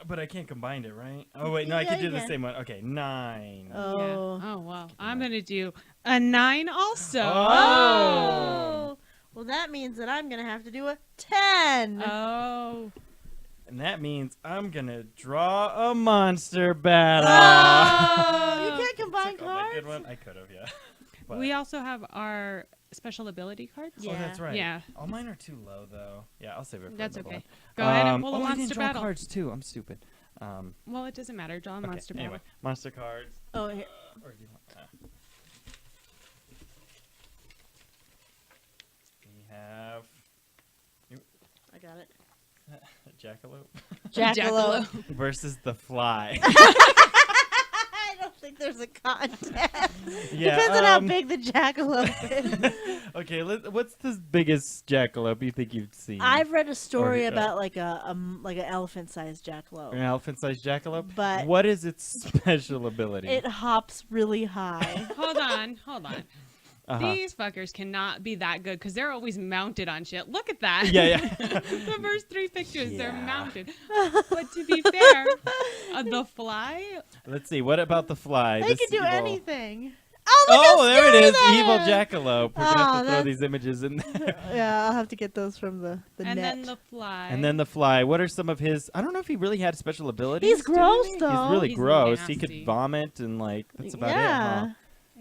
but I can't combine it, right? Oh wait, no, I Yeah, can do you the can. same one. Okay, 9. Oh. Yeah. Oh wow. I'm gonna do a 9 also. Oh. Well, that means that I'm gonna have to do a 10. Oh. And that means I'm gonna draw a monster battle. Oh, you can't combine Took all my good cards? one. I could have, yeah. But- We also have our special ability cards. Yeah. Oh, that's right. Yeah. All mine are too low, though. Yeah, I'll save it for That's another okay. one. Go ahead and pull a I didn't monster draw battle. cards, too. I'm stupid. Well, it doesn't matter. Draw a Okay, monster anyway, battle. monster cards. Oh, here. Or do you want We have I got it. Jackalope Jackalope. versus the Fly. I don't think there's a contest. Yeah, Depends on how big the jackalope is. Okay, what's the biggest jackalope you think you've seen? I've read a story yeah. about like like an elephant-sized An jackalope. elephant-sized jackalope. But what is its special ability? it hops really high. Hold on. Uh-huh. These fuckers cannot be that good because they're always mounted on shit. Look at that. Yeah, yeah. The first 3 pictures, they're Yeah. mounted. But to be fair, the Fly. Let's see. What about the Fly? They This can do evil- anything. Oh, look Oh, how there it is. scary Evil that jackalope. We're gonna have Oh, to throw that's- these images in there. Yeah, I'll have to get those from the And net. then the Fly. And then the Fly. What are some of his? I don't know if he really had special abilities. He's gross, He's though. really He's gross. He nasty. could vomit and like that's about it. yeah. Huh?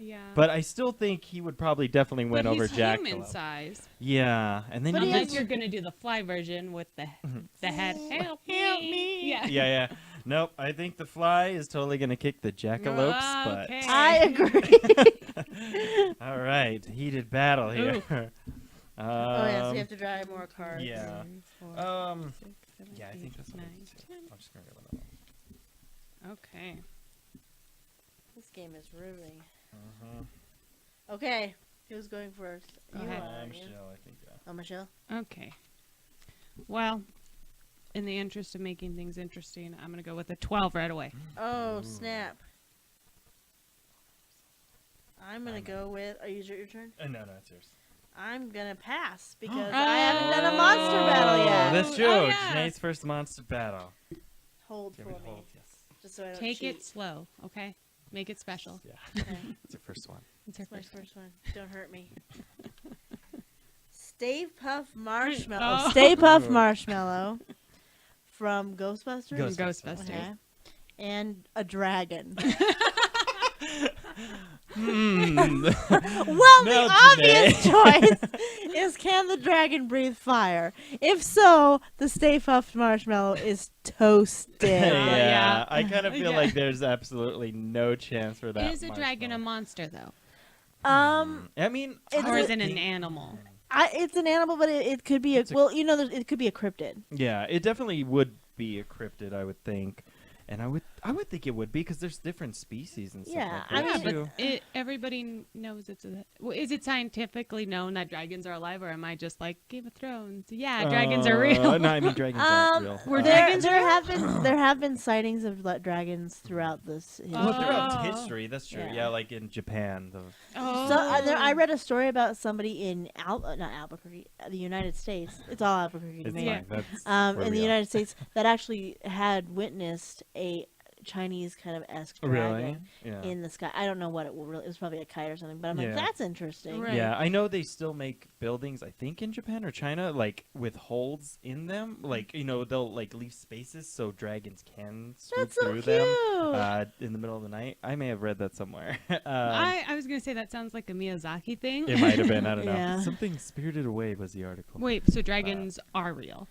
Yeah. But I still think he would probably definitely win but over he's human jackalope. size. Yeah, and then But you he Unless has- you're gonna do the Fly version with the head. Help me. Yeah. yeah. Nope. I think the Fly is totally gonna kick the jackalopes, Okay. I agree. but all right, heated battle here. Oh, yes, we have to draw more cards. Yeah. 3, 4, Um. 6, 7, Yeah, I 8, think that's what 9, it is. 10. I'm just gonna go with that. Okay. This game is riveting. Uh-huh. Okay, who's going first? Go You ahead. are, aren't you? Michelle, I think. Yeah. Oh, Michelle? Okay. Well, in the interest of making things interesting, I'm gonna go with a 12 right away. Oh, Ooh. snap. I'm going to go with... Are you your turn? No, it's yours. I'm going to pass because I haven't done a monster battle yet. That's true. Oh, yeah. Jennae's first monster battle. Hold Give for me me. the hold, yes. Just so I don't Take cheat. it slow, okay? Make it special. Yeah, Okay. it's your first one. It's our That's my first one. first one. Don't hurt me. Stay Puff Marshmallow. Oh. Stay Puff Marshmallow from Ghostbusters. Ghostbusters. Okay. And a dragon. Hmm. Well, No, the obvious Jennae. choice is can the dragon breathe fire? If so, the Stay Puft Marshmallow is toasted. yeah, yeah. I kind of feel Yeah. like there's absolutely no chance for that. Is a dragon a marshmallow. monster though, I mean, It's or a- is it an animal? It's an animal, but it could be a It's a- well, you know, it could be a cryptid. Yeah, it definitely would be a cryptid, I would think, and I would think it would be because there's different species and stuff. Yeah, like I that mean, too. Everybody knows it's a. Well, is it scientifically known that dragons are alive, or am I just like Game of Thrones? Yeah, dragons are real. No, I mean dragons aren't real. Were there, dragons there real? have been sightings of dragons throughout this. Well, history. throughout Oh. history, that's true. Yeah. Yeah, like in Japan. Oh. So I read a story about somebody in not Albuquerque, the United States. It's all Albuquerque to It's me. Yeah. fine. That's where In the we are. United States, that actually had witnessed a Chinese kind of esque dragon Really? Yeah. in the sky. I don't know what it was. It was probably a kite or something. But I'm like, Yeah. that's interesting. Right. Yeah, I know they still make buildings, I think in Japan or China, like with holes in them. Like, they'll like leave spaces so dragons can swoop That's so through cute. them in the middle of the night. I may have read that somewhere. I was gonna say that sounds like a Miyazaki thing. It might have been, I don't know. Yeah. Something Spirited Away was the article. Wait, so dragons are real?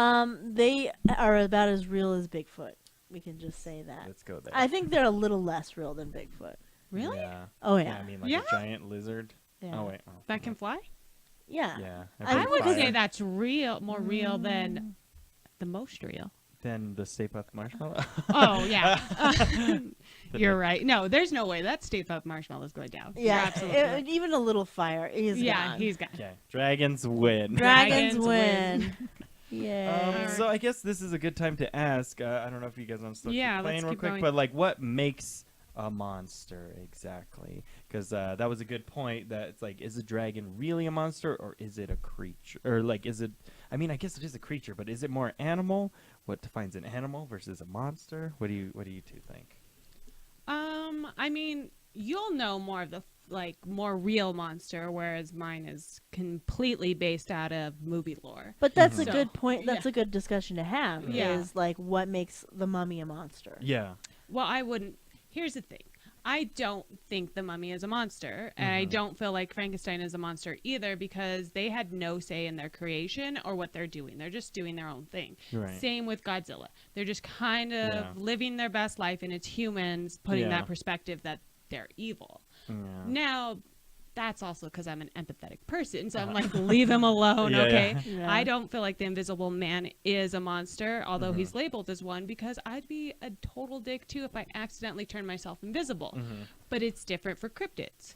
They are about as real as Bigfoot. We can just say that. Let's go there. I think they're a little less real than Bigfoot. Really? Yeah. Oh Yeah, yeah. I mean like Yeah? a giant lizard. Yeah. Oh wait. Oh, That can fly? Yeah. Yeah. I I think would fire. say that's real, more real than the most real. Then the Stay Puft Marshmallow. Oh yeah, you're right. No, there's no way that Stay Puft Marshmallow is going down. You're Yeah. absolutely right. Even a little fire is Yeah, gone. he's got. Okay. Dragons win. Dragons Dragons win. Yeah. Alright. So I guess this is a good time to ask. I don't know if you guys want to start Yeah, playing let's real keep quick, going. but like, what makes a monster exactly? Because that was a good point. That it's like, is a dragon really a monster, or is it a creature? Or like, is it? I mean, I guess it is a creature, but is it more animal? What defines an animal versus a monster? What do you two think? I mean, you'll know more of the more real monster, whereas mine is completely based out of movie lore. But that's a So, good point. That's yeah. a good discussion to have. Yeah. Is like what makes the mummy a monster. Yeah. Well, I wouldn't. Here's the thing. I don't think the mummy is a monster, and I don't feel like Frankenstein is a monster either, because they had no say in their creation or what they're doing. They're just doing their own thing. Right. Same with Godzilla. They're just kind of living their best life, and it's humans putting that perspective that they're evil. Yeah. Now, that's also because I'm an empathetic person, so I'm like, leave him alone, okay? Yeah. I don't feel like the Invisible Man is a monster, although he's labeled as one, because I'd be a total dick too if I accidentally turned myself invisible. But it's different for cryptids,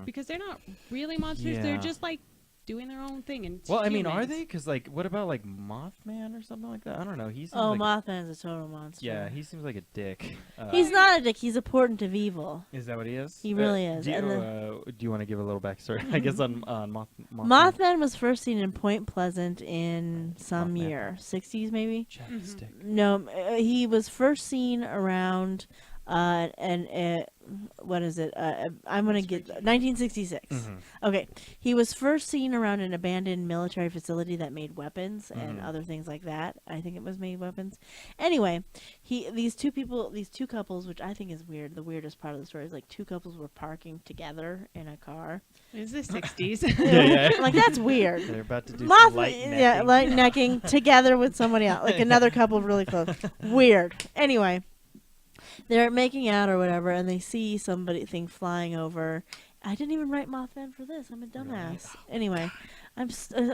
because they're not really monsters. They're just like doing their own thing. And well, I mean, are they? Because like, what about like Mothman or something like that? I don't know. He seems like Mothman's a total monster. yeah, he seems like a dick. He's not a dick. He's a portent of evil. Is that what he is? He really is. Do you want to give a little backstory? I guess on Mothman. Mothman was first seen in Point Pleasant in some year, 60s maybe. No, he was first seen around. What is it? I'm gonna get 1966. Okay, he was first seen around an abandoned military facility that made weapons and other things like that. I think it was made weapons. Anyway, these two couples, which I think is weird. The weirdest part of the story is like two couples were parking together in a car. It's the 60s. yeah. Like that's weird. They're about to do some light necking. Yeah, light necking together with somebody else, like another couple really close. Weird. Anyway. They're making out or whatever, and they see something flying over. I didn't even write Mothman for this. I'm a dumbass. Right. Anyway, I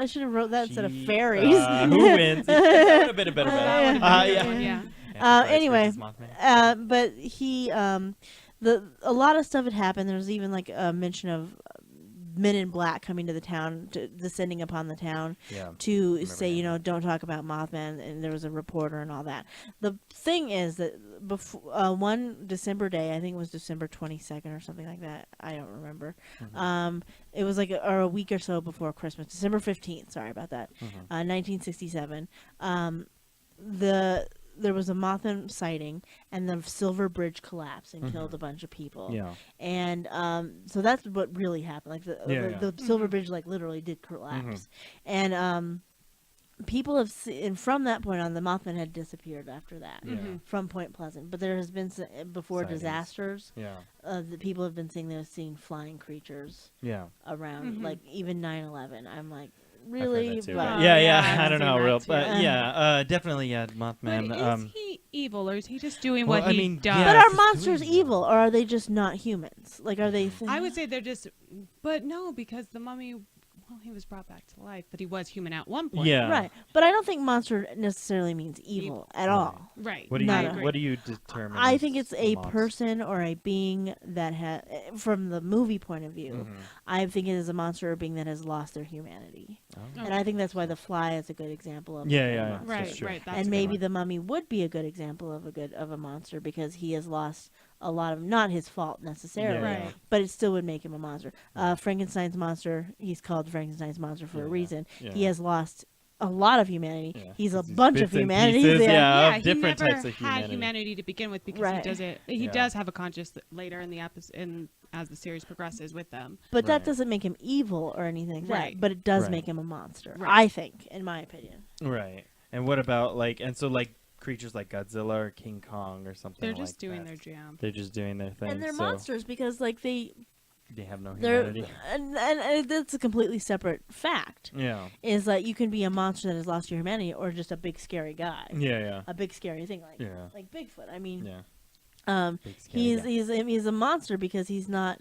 should have wrote that instead of Jeez. fairies. Who wins? That would have been a better bet. Yeah. Anyway, but he, a lot of stuff had happened. There was even like a mention of men in black coming to the town, descending upon the town to say, don't talk about Mothman, and there was a reporter and all that. The thing is that before one December day, I think it was December 22nd or something like that. I don't remember. It was like a week or so before Christmas, December 15th. Sorry about that. 1967. There was a Mothman sighting, and the Silver Bridge collapsed and killed a bunch of people. Yeah. And so that's what really happened. Like the Silver Bridge, like literally did collapse. And people have seen, from that point on, the Mothman had disappeared after that from Point Pleasant. But there has been before sightings. Disasters. Yeah. The people have been seeing flying creatures. Yeah. Around like even 9/11. I'm like. Really? But I don't know, but definitely, Mothman. But is he evil, or is he just doing what he does? But are monsters evil, or are they just not humans? Like, are they? I would say they're just, but no, because the mummy. Well, he was brought back to life, but he was human at one point. Yeah. Right. But I don't think monster necessarily means evil at all. Right. What do you determine? I think it's a person or a being that from the movie point of view, I think it is a monster or being that has lost their humanity. Oh. And I think that's why the Fly is a good example of a monster. Right. That's and maybe the Mummy would be a good example of a monster because he has lost a lot of, not his fault necessarily, but it still would make him a monster. Frankenstein's monster, he's called Frankenstein's monster for a reason. Yeah. He has lost a lot of humanity. Yeah. He's a bunch of humanity. Different he never types of had humanity to begin with because he does it. He does have a conscience later in the episode, as the series progresses with them. But that doesn't make him evil or anything. Right. But it does make him a monster. Right. I think, in my opinion. Right. And what about creatures like Godzilla or King Kong or something like that? They're just doing their jam. They're just doing their thing. And they're monsters because they have no humanity. And that's a completely separate fact. Yeah. Is that you can be a monster that has lost your humanity or just a big scary guy. Yeah. A big scary thing like Bigfoot. I mean, he's a monster because he's not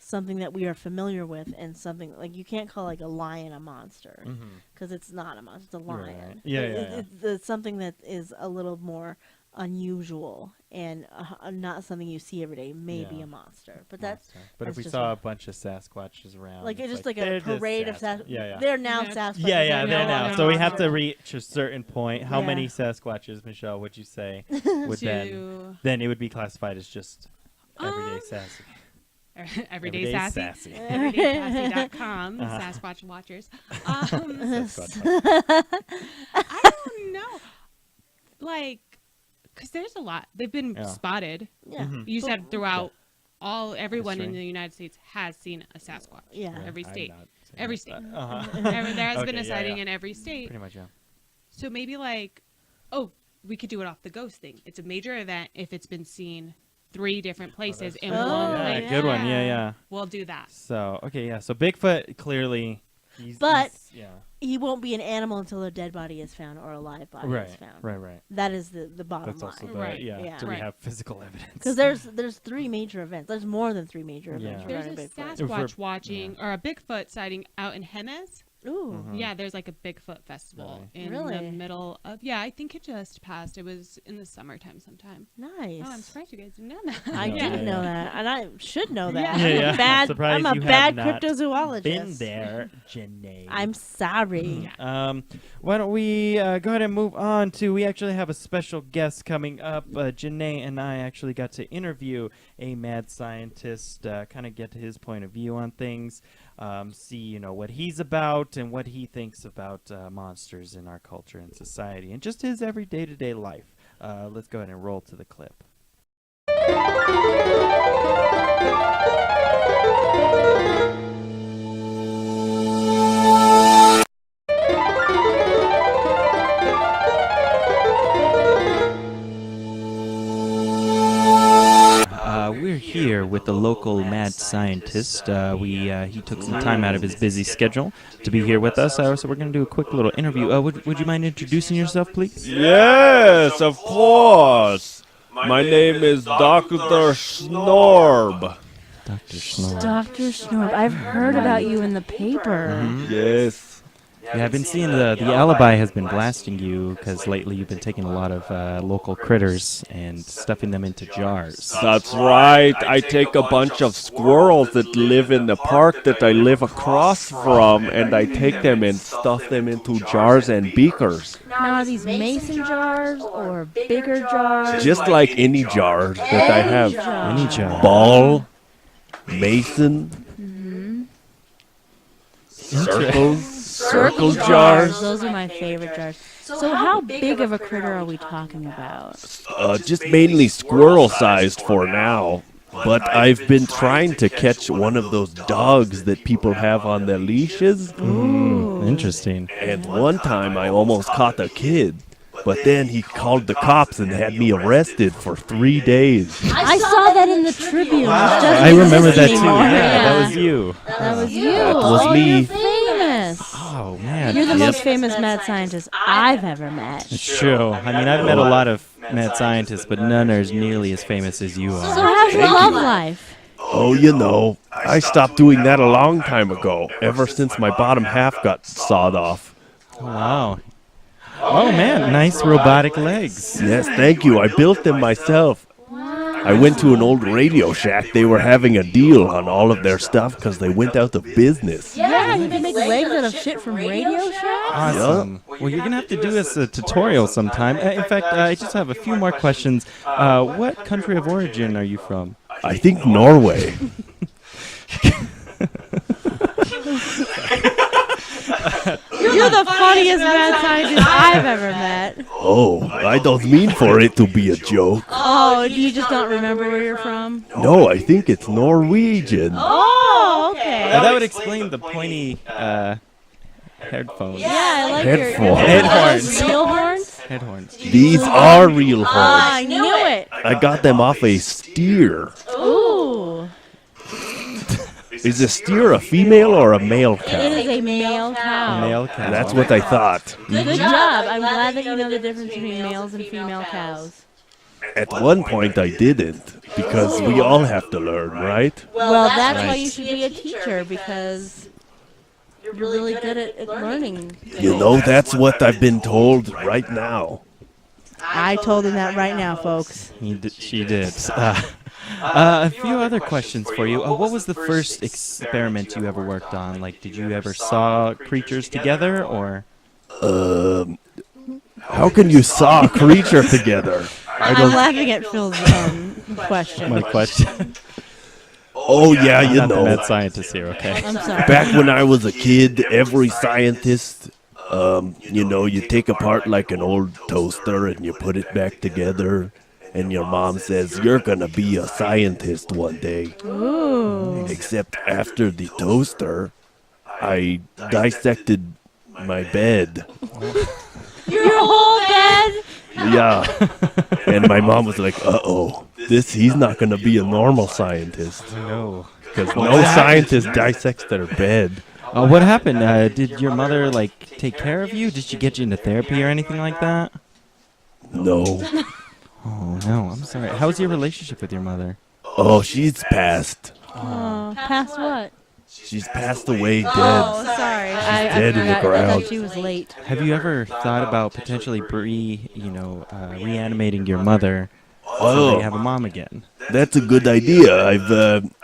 something that we are familiar with, and something like you can't call like a lion a monster because it's not a monster, it's a lion. Right. It's something that is a little more unusual and not something you see every day. Maybe a monster, but that's. But if we saw a bunch of Sasquatches around, like it's just like a parade of Sasquatches. They're now Sasquatches. Yeah, they're now. So we have to reach a certain point. How many Sasquatches, Michelle, would you say would then it would be classified as just everyday sassy? Everyday sassy. Everydaysassy.com. Sasquatch watchers. I don't know. Because there's a lot. They've been spotted. Yeah. You said throughout everyone in the United States has seen a Sasquatch. Yeah. Every state. Every state. There has been a sighting in every state. Pretty much, yeah. So maybe we could do it off the ghost thing. It's a major event if it's been seen 3 different places in true. one Oh, place. Good one. Yeah, Yeah. yeah. We'll do that. So okay, yeah. So Bigfoot clearly, But- yeah. He won't be an animal until a dead body is found or a live body is found. Right. That is the bottom That's line. also the Right. yeah. Do we have physical evidence? Because there's 3 major events. There's more than 3 major events. Yeah. There's regarding a Bigfoot. Sasquatch watching or a Bigfoot sighting out in Jemez. Ooh. Yeah, there's like a Bigfoot festival in Really? the middle of. Yeah, I think it just passed. It was in the summertime sometime. Nice. Oh, I'm surprised you guys didn't know that. I No, didn't yeah. know that, and I should know that. Yeah. I'm Yeah, a bad, surprised I'm a you have bad not cryptozoologist. Been there, Jennae. I'm sorry. Why don't we go ahead and move on to? We actually have a special guest coming up. Jennae and I actually got to interview a mad scientist, kind of get his point of view on things, see what he's about and what he thinks about monsters in our culture and society, and just his every day-to-day life. Let's go ahead and roll to the clip. We're here with the local mad scientist. He took some time out of his busy schedule to be here with us, so we're going to do a quick little interview. Would you mind introducing yourself, please? Yes, of course. My name is Dr. Snorb. Dr. Snow. Dr. Snorb, I've heard about you in the paper. Yes. Yeah, I've been seeing the Alibi has been blasting you because lately you've been taking a lot of local critters and stuffing them into jars. That's right. I take a bunch of squirrels that live in the park that I live across from, and I take them and stuff them into jars and beakers. Now, are these mason jars or bigger jars? Just like any jar that I have. Any jar. Ball, mason, circles. Circle jars. Those are my favorite jars. So how big of a critter are we talking about? Just mainly squirrel-sized for now. But I've been trying to catch one of those dogs that people have on their leashes. Interesting. And one time I almost caught a kid. But then he called the cops and had me arrested for 3 days. I saw that in the Tribune. I remember that too. Yeah, that was you. That was you. That was Oh, me. you're famous. Oh man. You're the most famous mad scientist I've ever met. It's true. I mean, I've met a lot of mad scientists, but none are as nearly as famous as you So are. how's your love life? Oh, I stopped doing that a long time ago, ever since my bottom half got sawed off. Wow. Oh man, nice robotic legs. Yes, thank you. I built them myself. I went to an old Radio Shack. They were having a deal on all of their stuff because they went out of business. Yeah, you can make legs out of shit from Radio Shack? Awesome. Well, you're gonna have to do us a tutorial sometime. In fact, I just have a few more questions. What country of origin are you from? I think Norway. You're the funniest mad scientist I've ever met. Oh, I don't mean for it to be a joke. Oh, do you just not remember where you're from? No, I think it's Norwegian. Oh, okay. That would explain the pointy headphones. Yeah, I like Headphones. Head horns. Real horns? Head horns. These are real horns. I knew it. I got them off a steer. Ooh. Is a steer a female or a male It cow? is a male cow. Male cow. That's what I thought. Good job. I'm glad that you know the difference between males and female cows. At one point I didn't, because we all have to learn, right? Well, that's why Right. you should be a teacher, because you're really good at learning. You know, that's what I've been told right now. I told him that right now, folks. She did. A few other questions for you. What was the first experiment you ever worked on? Like, did you ever saw creatures together, or? How can you saw a creature together? I'm laughing at Phil's question. My question. Oh, yeah, I'm you not the know. mad scientist here, okay? I'm sorry. Back when I was a kid, every scientist, you take apart like an old toaster and you put it back together. And your mom says, you're gonna be a scientist one day. Ooh. Except after the toaster, I dissected my bed. Your whole bed? Yeah. And my mom was like, uh-oh, he's not going to be a normal scientist. No. Because no scientist dissects their bed. What happened? Did your mother take care of you? Did she get you into therapy or anything like that? No. Oh no, I'm sorry. How's your relationship with your mother? Oh, she's passed. Oh, past what? She's passed away dead. Oh, sorry. I dead in the forgot. I ground. thought she was late. Have you ever thought about potentially reanimating your mother so that you have a mom again? That's a good idea.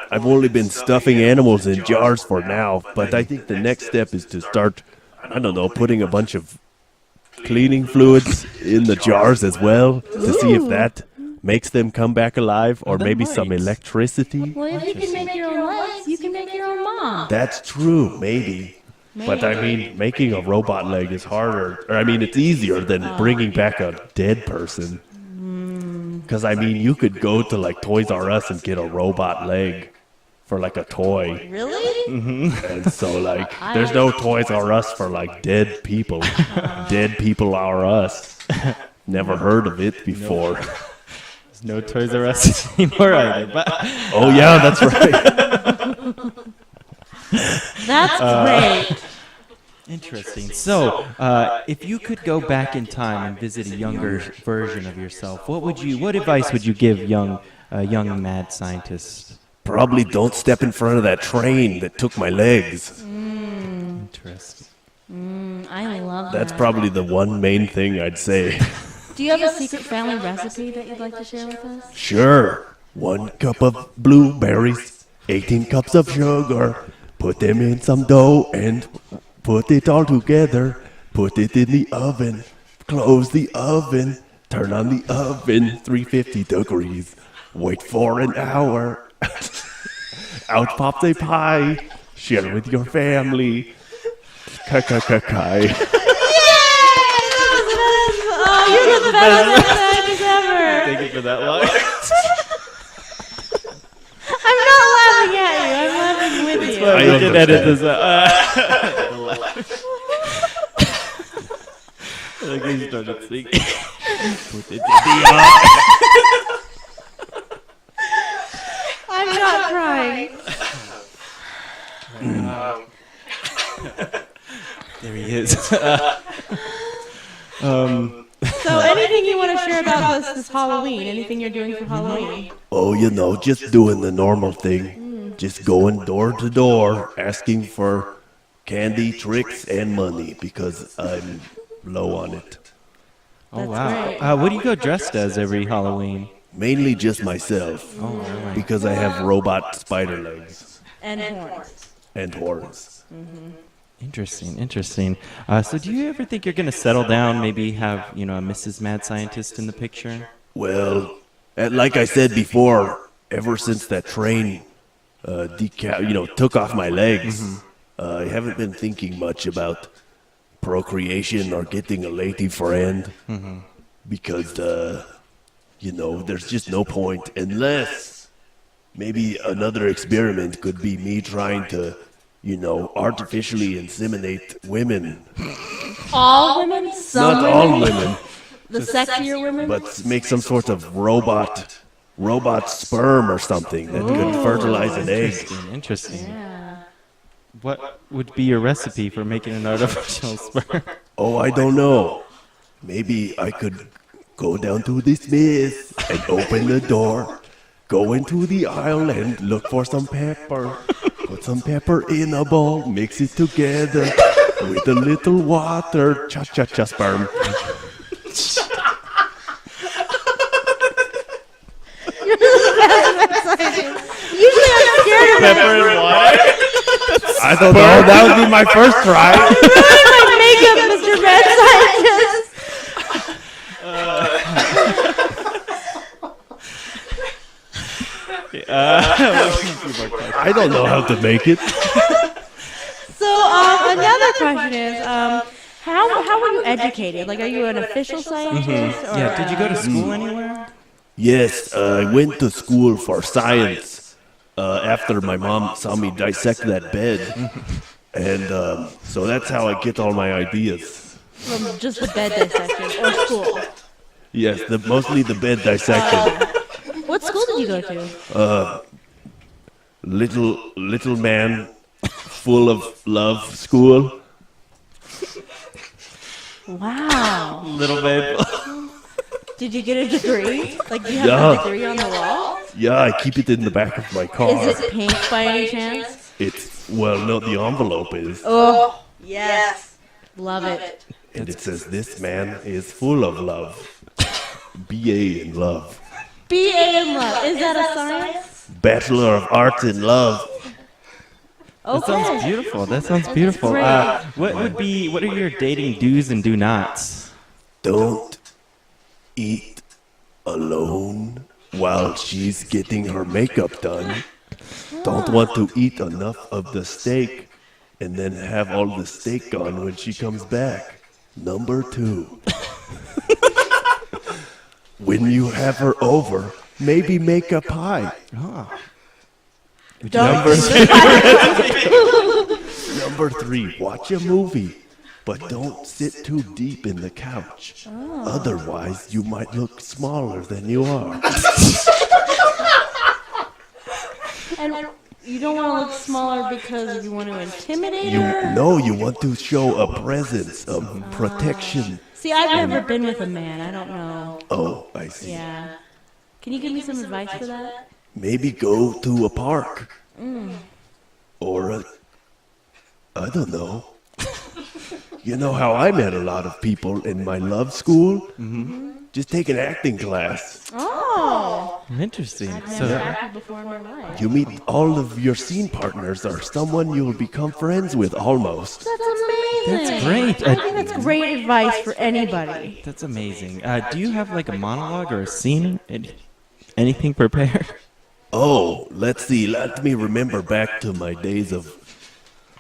I've only been stuffing animals in jars for now, but I think the next step is to start, I don't know, putting a bunch of cleaning fluids in the jars as well to see if that makes them come back alive, or That maybe might. some electricity. Well, if you can make your own legs, you can make your own mom. That's true, maybe. But I mean, making a robot leg is harder. Or I mean, it's easier than bringing back a dead person. Because I mean, you could go to like Toys R Us and get a robot leg for like a toy. Really? And so like, there's no Toys R Us for like dead people. Dead people are us. Never heard of it before. There's no Toys R Us anymore either. But Oh yeah, that's right. That's great. interesting. So, if you could go back in time and visit a younger version of yourself, what advice would you give young mad scientists? Probably don't step in front of that train that took my legs. Interesting. I love That's that. probably the one main thing I'd say. Do you have a secret family recipe that you'd like to share with us? Sure. 1 cup of blueberries, 18 cups of sugar. Put them in some dough and put it all together. Put it in the oven. Close the oven. Turn on the oven, 350 degrees. Wait for an hour. Out pops a pie. Share with your family. Kai. Oh, you're the best scientist ever. Thank you for that line. I'm not laughing at you. I'm laughing with you. I We can edit understand. this out. Like he started singing. Put it in the I'm not crying. There he is. So anything you want to share about this Halloween? Anything you're doing for Halloween? Oh, just doing the normal thing. Just going door to door, asking for candy, tricks, and money because I'm low on it. Oh That's wow. great. What do you go dressed as every Halloween? Mainly just myself Oh really? because I have robot spider legs And horns. and horns. Interesting. So do you ever think you're gonna settle down? Maybe have a Mrs. Mad Scientist in the picture? Well, like I said before, ever since that train took off my legs, I haven't been thinking much about procreation or getting a lady friend because, there's just no point unless maybe another experiment could be me trying to, artificially inseminate women. All women? Some Not women? all women, The sexier women? but make some sort of robot sperm or something that could fertilize an egg. Interesting. Yeah. What would be your recipe for making an artificial sperm? Oh, I don't know. Maybe I could go down to the Smiths and open the door, go into the aisle and look for some pepper. Put some pepper in a bowl, mix it together with a little water. Cha-cha-cha sperm. Usually I'm scared of Pepper and water. I don't know. That would be my first try. my makeup, Mr. Mad Scientist. I don't know how to make it. So another question is, how were you educated? Like, are you an official scientist? Or, Yeah. Did you go to school anywhere? Yes, I went to school for science after my mom saw me dissect that bed. And so that's how I get all my ideas. From just the bed dissection or school? Yes, mostly the bed dissection. What school did you go to? Little man, full of love school. Wow. Little babe. Did you get a degree? Like, do you have a degree on the wall? Yeah, I keep it in the back of my car. Is it pink by any chance? It's, well, no, the envelope is. Oh, yes. Love it. And it says, this man is full of love. BA in love. BA in love. Is that a science? Bachelor of Arts in Love. That sounds beautiful. That sounds beautiful. great. What are your dating do's and do nots? Don't eat alone while she's getting her makeup done. Don't want to eat enough of the steak and then have all the steak gone when she comes back. Number 2. When you have her over, maybe make a pie. Number 3, watch a movie, but don't sit too deep in the couch. Otherwise, you might look smaller than you are. And you don't want to look smaller because you want to intimidate her? You want to show a presence of protection. See, I've never been with a man. I don't know. Oh, I see. Yeah. Can you give me some advice for that? Maybe go to a park. Or I don't know. You know how I met a lot of people in my love school? Mm-hmm. Just take an acting class. Oh. Interesting. I've So, never acted before in my life. You meet all of your scene partners or someone you'll become friends with almost. That's amazing. That's great. I think that's great advice for anybody. that's amazing. Do you have like a monologue or a scene? Anything prepared? Oh, let's see. Let me remember back to my days of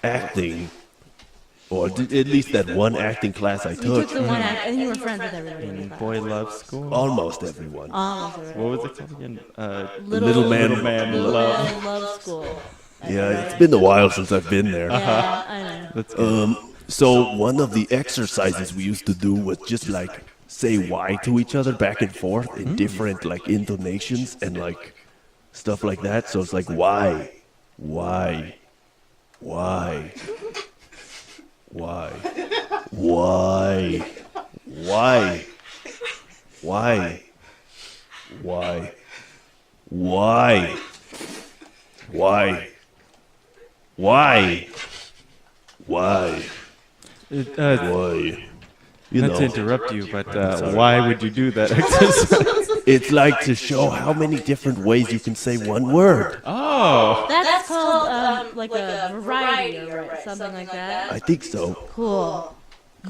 acting. Or at least that one acting class I You took took. the one act, and you were friends with everybody. in the class. Boy Love School. Almost everyone. Almost everybody. What was it called again? Little Man Little Love. Man Love School. Yeah, it's been a while since I've been there. Yeah, I know. That's good. So one of the exercises we used to do was just like say why to each other back and forth in different like intonations and like stuff like that. So it's like why, why, why, why, why, why, why, why, why, why, why, why. You Not to know, interrupt you, but why would you do that exercise? it's like to show how many different ways you can say one word. Oh, That's called like a variety or something like that. I think so. Cool.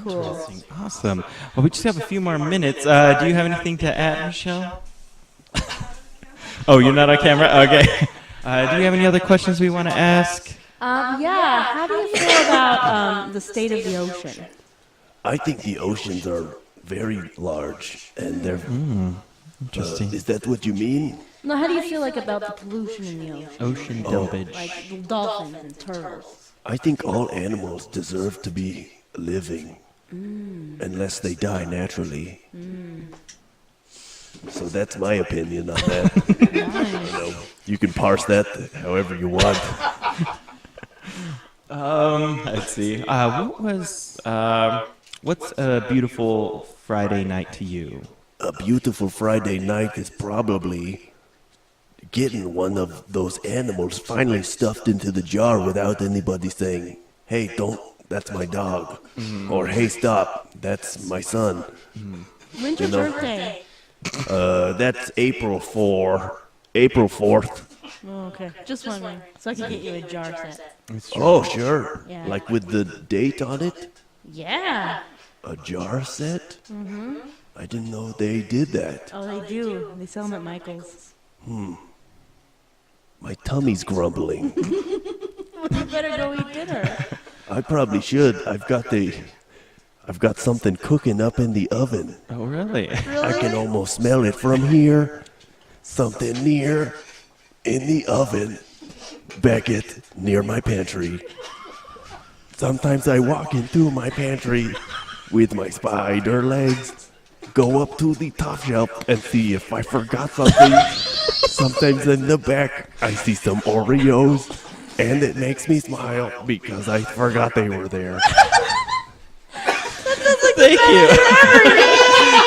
Cool. awesome. Well, we just have a few more minutes. Do you have anything to add, Michelle? Oh, you're not on camera? Okay. Do you have any other questions we want to ask? Yeah. How do you feel about the state of the ocean? I think the oceans are very large, and they're. Interesting. Is that what you mean? No, how do you feel like about the pollution in the ocean? Ocean dumpage. Like dolphins and turtles. I think all animals deserve to be living, unless they die naturally. So that's my opinion on that. You know, you can parse that however you want. Let's see. What's a beautiful Friday night to you? A beautiful Friday night is probably getting one of those animals finally stuffed into the jar without anybody saying, "Hey, don't, that's my dog," or "Hey, stop, that's my son." When's your You know. birthday? That's April 4th. Oh, okay. Just wondering. So I can get you a jar set. Oh, sure. Yeah. Like with the date on it? Yeah. A jar set? I didn't know they did that. Oh, they do. They sell them at Michael's. My tummy's grumbling. You better go eat dinner. I probably should. I've got something cooking up in the oven. Oh, really? I can almost smell it from here. Something near in the oven. Beckett, near my pantry. Sometimes I walk into my pantry with my spider legs, go up to the top shelf and see if I forgot something Sometimes in the back, I see some Oreos, and it makes me smile because I forgot they were there. Thank you.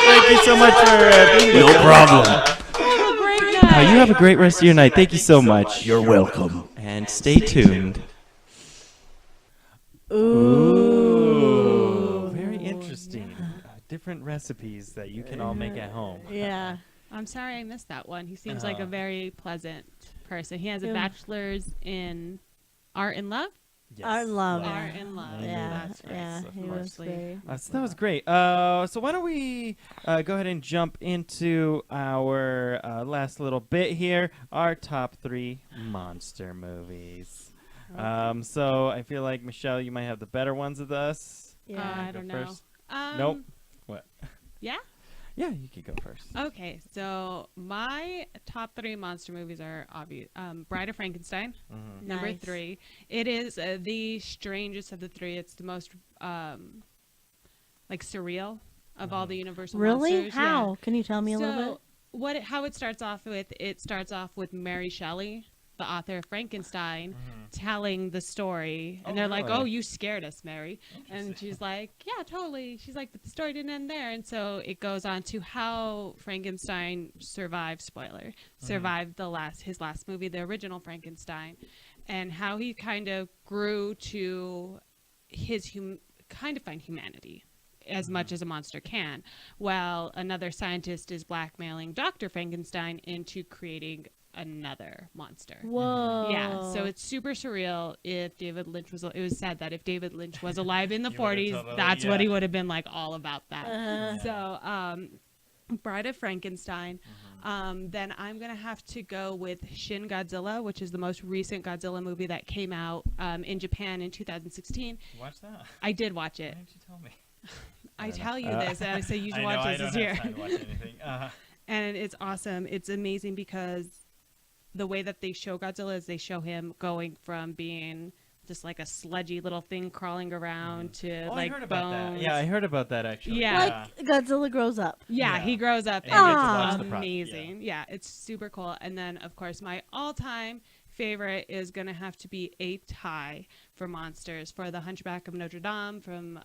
Thank you so much for being with No us. problem. Have a great night. You have a great rest of your night. Thank you so much. You're welcome. And stay tuned. Ooh. Very interesting. Different recipes that you can all make at home. Yeah. I'm sorry I missed that one. He seems like a Uh-huh. very pleasant person. He has a Yeah. bachelor's in art and love. Yes. Art and love. Art and love. Yeah, That's right. yeah, Of he course. was great. So that was great. So why don't we go ahead and jump into our last little bit here, our top 3 monster movies. So I feel like, Michelle, you might have the better ones of us. Yeah. I Go don't know. first. Nope. What? Yeah? Yeah, you can go first. Okay, so my top 3 monster movies are obvious. Bride of Frankenstein, Mhm. number Nice. 3. It is the strangest of the 3. It's the most like surreal of all the Universal Really? monsters. Yeah. How? Can you tell me a little bit? How it starts off with, it starts off with Mary Shelley, the author of Frankenstein, telling the story. And Oh, they're like, really? "Oh, you scared us, Mary." And she's like, "Yeah, totally." She's like, "But the story didn't end there." And so it goes on to how Frankenstein survived, spoiler, survived his last movie, the original Frankenstein, and how he kind of grew to his kind of find humanity as much as a monster can, while another scientist is blackmailing Dr. Frankenstein into creating another monster. Whoa. Yeah, so it's super surreal. If David Lynch was, it was said that if David Lynch was alive in the He would've 40s, totally- that's what yeah. he would have been like, all about that. Uh, So, Bride of Frankenstein. Then I'm gonna have to go with Shin Godzilla, which is the most recent Godzilla movie that came out in Japan in 2016. Watch that. I did watch Why it. didn't you tell me? I don't know. tell you this, and I say you should I watch know, this I this don't year. have time to watch anything. And it's awesome. It's amazing because the way that they show Godzilla is they show him going from being just like a sludgy little thing crawling around to Oh, like I heard about bones. that. Yeah, I heard about that actually. Yeah. like Godzilla grows up. Yeah, Yeah. he grows up And and you get to it's watch the pro- amazing. Yeah, it's super cool. And then, of course, my all-time favorite is going to have to be a tie for monsters for The Hunchback of Notre Dame from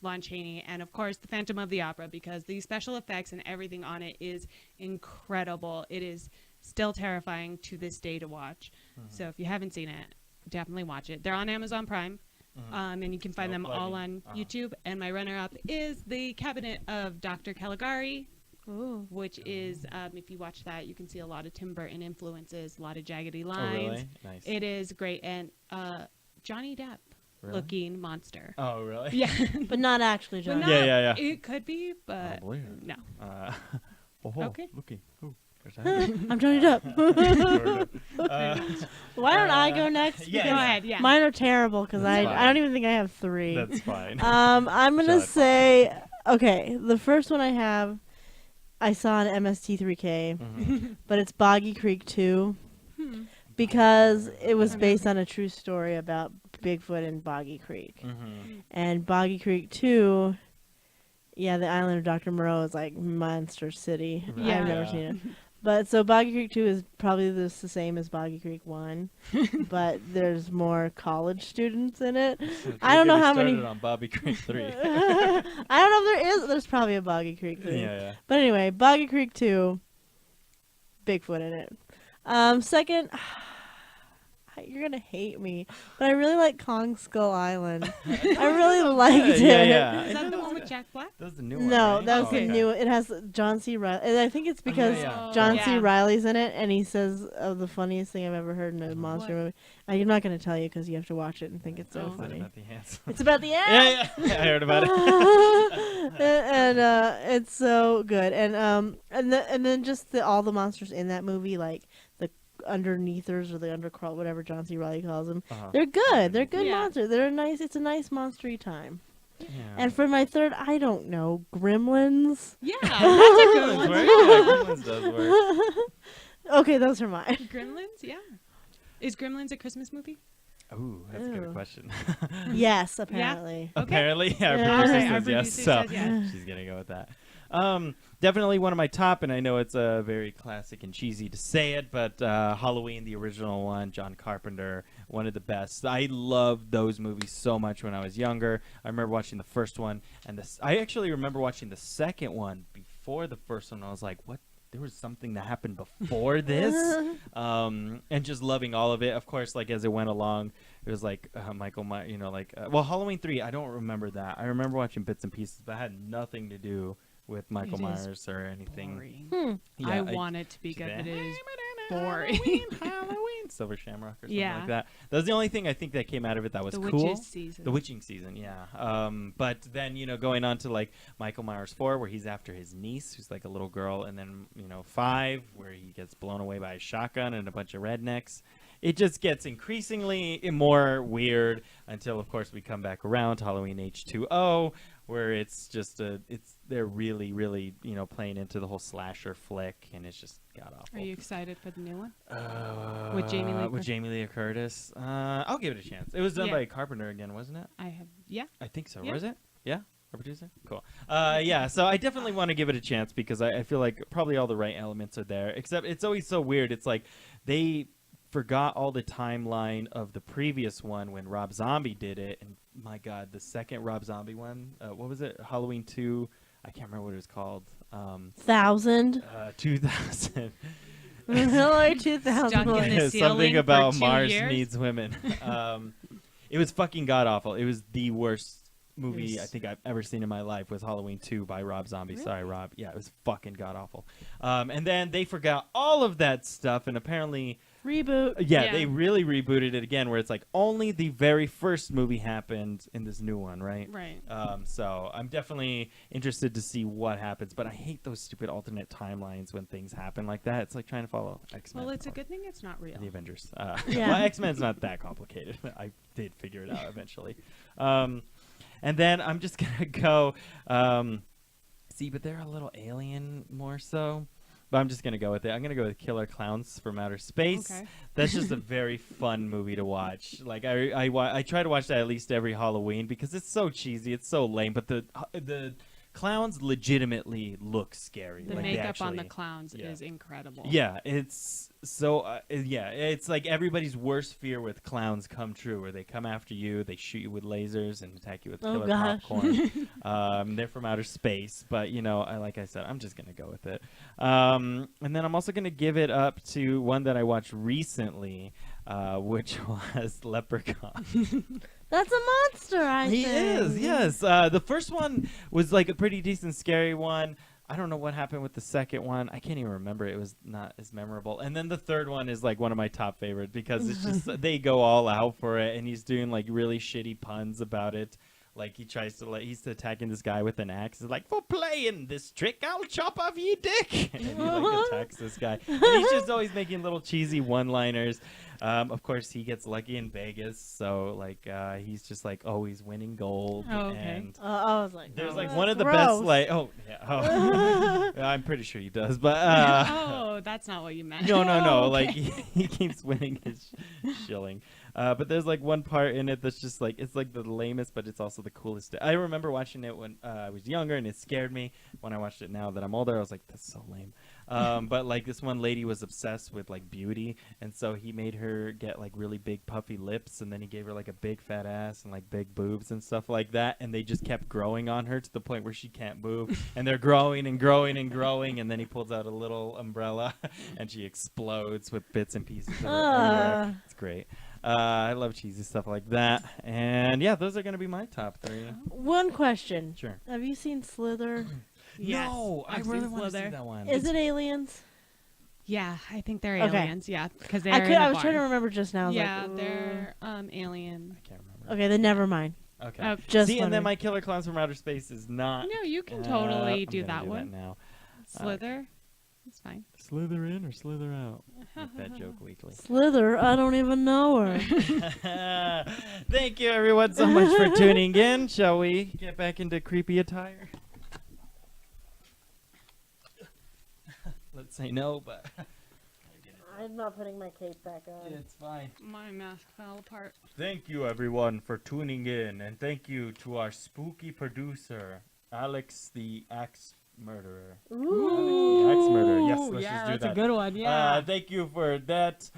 Lon Chaney, and, of course, The Phantom of the Opera, because the special effects and everything on it is incredible. It is still terrifying to this day to watch. So if you haven't seen it, definitely watch it. They're on Amazon Prime. And you can find No them all plugging. on YouTube. And my runner-up is The Cabinet of Dr. Caligari, Ooh. which is, if you watch that, you can see a lot of Tim Burton influences, a lot of jaggedy Oh, lines. really? Nice. It is great. And Johnny Depp Really? looking monster. Oh, really? Yeah. But not actually, But John. not- Yeah. It could be, but believe it. no. Oh, Okay. looking. Ooh, there's that. I'm Johnny Depp. uh, Why don't I go next? yeah, Go Because ahead, yeah. Mine are terrible because That's I fine. don't even think I have 3. that's fine. I'm gonna Shut. say, okay, the first one I saw on MST3K, Mhm. but it's Boggy Creek 2 because it was based on a true story about Bigfoot in Boggy Creek. Mhm. And Boggy Creek 2, yeah, the island of Dr. Moreau is like Monster City. Yeah. I've never seen it. But so Boggy Creek 2 is probably the same as Boggy Creek 1, but there's more college students in it. I don't know Get me how many. started on Bobby Creek 3. I don't know if there is. There's probably a Boggy Creek 3. yeah. But anyway, Boggy Creek 2, Bigfoot in it. Second, you're going to hate me, but I really like Kong Skull Island. I really liked it. Yeah. Is that the one with Jack Black? That was the new one. No, right? that was Oh, the okay. new. It has John C. Reilly, and I think it's because yeah. John C. Yeah. Reilly's in it, and he says the funniest thing I've ever heard in a monster What? movie. I'm not going to tell you because you have to watch it and think it's so Oh. Is that funny. about the ants? It's about the ants. yeah. I heard about it. and it's so good, and then just all the monsters in that movie, like the underneathers or the undercrawl, whatever John C. Reilly calls them. Uh-huh. They're good. They're good Yeah. monsters. They're nice. It's a nice monstery time. Yeah. And for my third, I don't know, Gremlins. Yeah, that's a good Gremlins one. work. Yeah, Gremlins does work. Okay, those are mine. Gremlins, yeah. Is Gremlins a Christmas movie? Ooh, that's a Ew. good question. Yes, apparently. Okay. Apparently, our Yeah. producer Okay, our says yes, producer so says yes. she's gonna go with that. Definitely one of my top, and I know it's very classic and cheesy to say it, but Halloween, the original one, John Carpenter, one of the best. I loved those movies so much when I was younger. I remember watching the first one, and I actually remember watching the second one before the first one. I was like, what? There was something that happened before this, and just loving all of it. Of course, like as it went along, it was like Michael Myers, well, Halloween 3, I don't remember that. I remember watching bits and pieces, but it had nothing to do with Michael Myers or anything. Yeah, I want it to be good, but it is boring. Halloween, Silver Shamrock or something Yeah. like that. That was the only thing I think that came out of it that was The cool. Witches season. The witching season, yeah. But then, going on to like Michael Myers 4, where he's after his niece, who's like a little girl, and then, 5, where he gets blown away by a shotgun and a bunch of rednecks. It just gets increasingly more weird until, of course, we come back around to Halloween H2O, where it's just they're really, really, playing into the whole slasher flick, and it's just god awful. Are you excited for the new one? With Jamie Lee With Jamie Lee Curtis. I'll give it a chance. It was done by Carpenter again, wasn't it? Yeah. I think so. Yeah. Was it? Yeah? Our producer? Cool. Yeah, so I definitely want to give it a chance because I feel like probably all the right elements are there, except it's always so weird. It's like they forgot all the timeline of the previous one when Rob Zombie did it, and my god, the second Rob Zombie one, what was it? Halloween 2, I can't remember what it was called. 2000. 2000. Like 2000. Stuck in the ceiling Something for about 2 Mars years? needs women. It was fucking god awful. It was the worst movie I think I've ever seen in my life. Was Halloween 2 by Rob Zombie. Really? Sorry, Rob. Yeah, it was fucking god awful. And then they forgot all of that stuff, and apparently Reboot. Yeah. they really rebooted it again, where it's like only the very first movie happened in this new one, right? Right. So I'm definitely interested to see what happens, but I hate those stupid alternate timelines when things happen like that. It's like trying to follow X-Men. Well, it's a or good thing it's not real. the Avengers. Yeah. Well, X-Men's not that complicated. I did figure it out eventually. And then I'm just gonna go. See, but they're a little alien more so. But I'm just gonna go with it. I'm gonna go with Killer Clowns from Outer Space. Okay. That's just a very fun movie to watch. Like I try to watch that at least every Halloween because it's so cheesy, it's so lame. But the clowns legitimately look scary. The like, they makeup on the actually- clowns yeah. is incredible. Yeah, it's so it's like everybody's worst fear with clowns come true, where they come after you, they shoot you with lasers and attack you with Oh, killer gosh. popcorn. They're from outer space, but like I said, I'm just gonna go with it. And then I'm also gonna give it up to one that I watched recently, which was Leprechaun. That's a monster, I He think. is, yes. The first one was like a pretty decent, scary one. I don't know what happened with the second one. I can't even remember. It was not as memorable. And then the third one is like one of my top favorites because it's just they go all out for it, and he's doing like really shitty puns about it. Like he's attacking this guy with an axe. He's like, for playing this trick, I'll chop off ye dick. And he like attacks this guy. And he's just always making little cheesy one-liners. Of course, he gets lucky in Vegas, so like he's just like always winning gold. Oh, okay. And I was like, there's oh, like that's one of the gross. best like I'm pretty sure he does, but Oh, that's not what you meant. no, Oh, like okay. he keeps winning his shilling. But there's like one part in it that's just like it's like the lamest, but it's also the coolest. I remember watching it when I was younger, and it scared me. When I watched it now that I'm older, I was like, that's so lame. But like this one lady was obsessed with like beauty, and so he made her get like really big puffy lips, and then he gave her like a big fat ass and like big boobs and stuff like that, and they just kept growing on her to the point where she can't move, and they're growing and growing and growing, and then he pulls out a little umbrella and she explodes with bits and pieces of her everywhere. It's great. I love cheesy stuff like that, and yeah, those are gonna be my top 3. One question. Sure. Have you seen Slither? Yes, No, I I've really seen want to see Slither. that one. Is it aliens? Yeah, I think they're Okay. aliens. Yeah, because they're I was trying to remember just now. I was Yeah, like, they're alien. I can't remember. okay, then never mind. Okay. Oh, Just See, and then wondering. my Killer Clowns from Outer Space is not. No, you can totally I'm do gonna that one. now. Slither, it's fine. Slither in or slither out? Make that joke weekly. Slither, I don't even know her. Thank you, everyone, so much for tuning in. Shall we get back into creepy attire? Let's say no, but I'm not putting my cape back on. it's fine. My mask fell apart. Thank you, everyone, for tuning in, and thank you to our spooky producer, Alex the Axe murderer. Ooh. The axe murderer. Yes, let's yeah, just do that's that. a good one. Yeah. Thank you for that.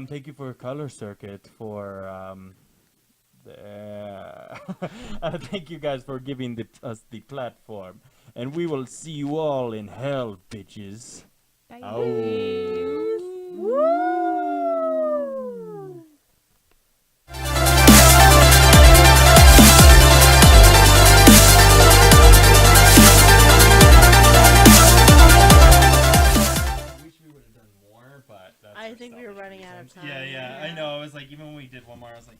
Thank you for Color Circuit for thank you guys for giving us the platform, and we will see you all in hell, bitches. Bye. Woo! Wish we would have done more, but I think we were running out of time. Yeah, I know. I was like, even when we did one more, I was like.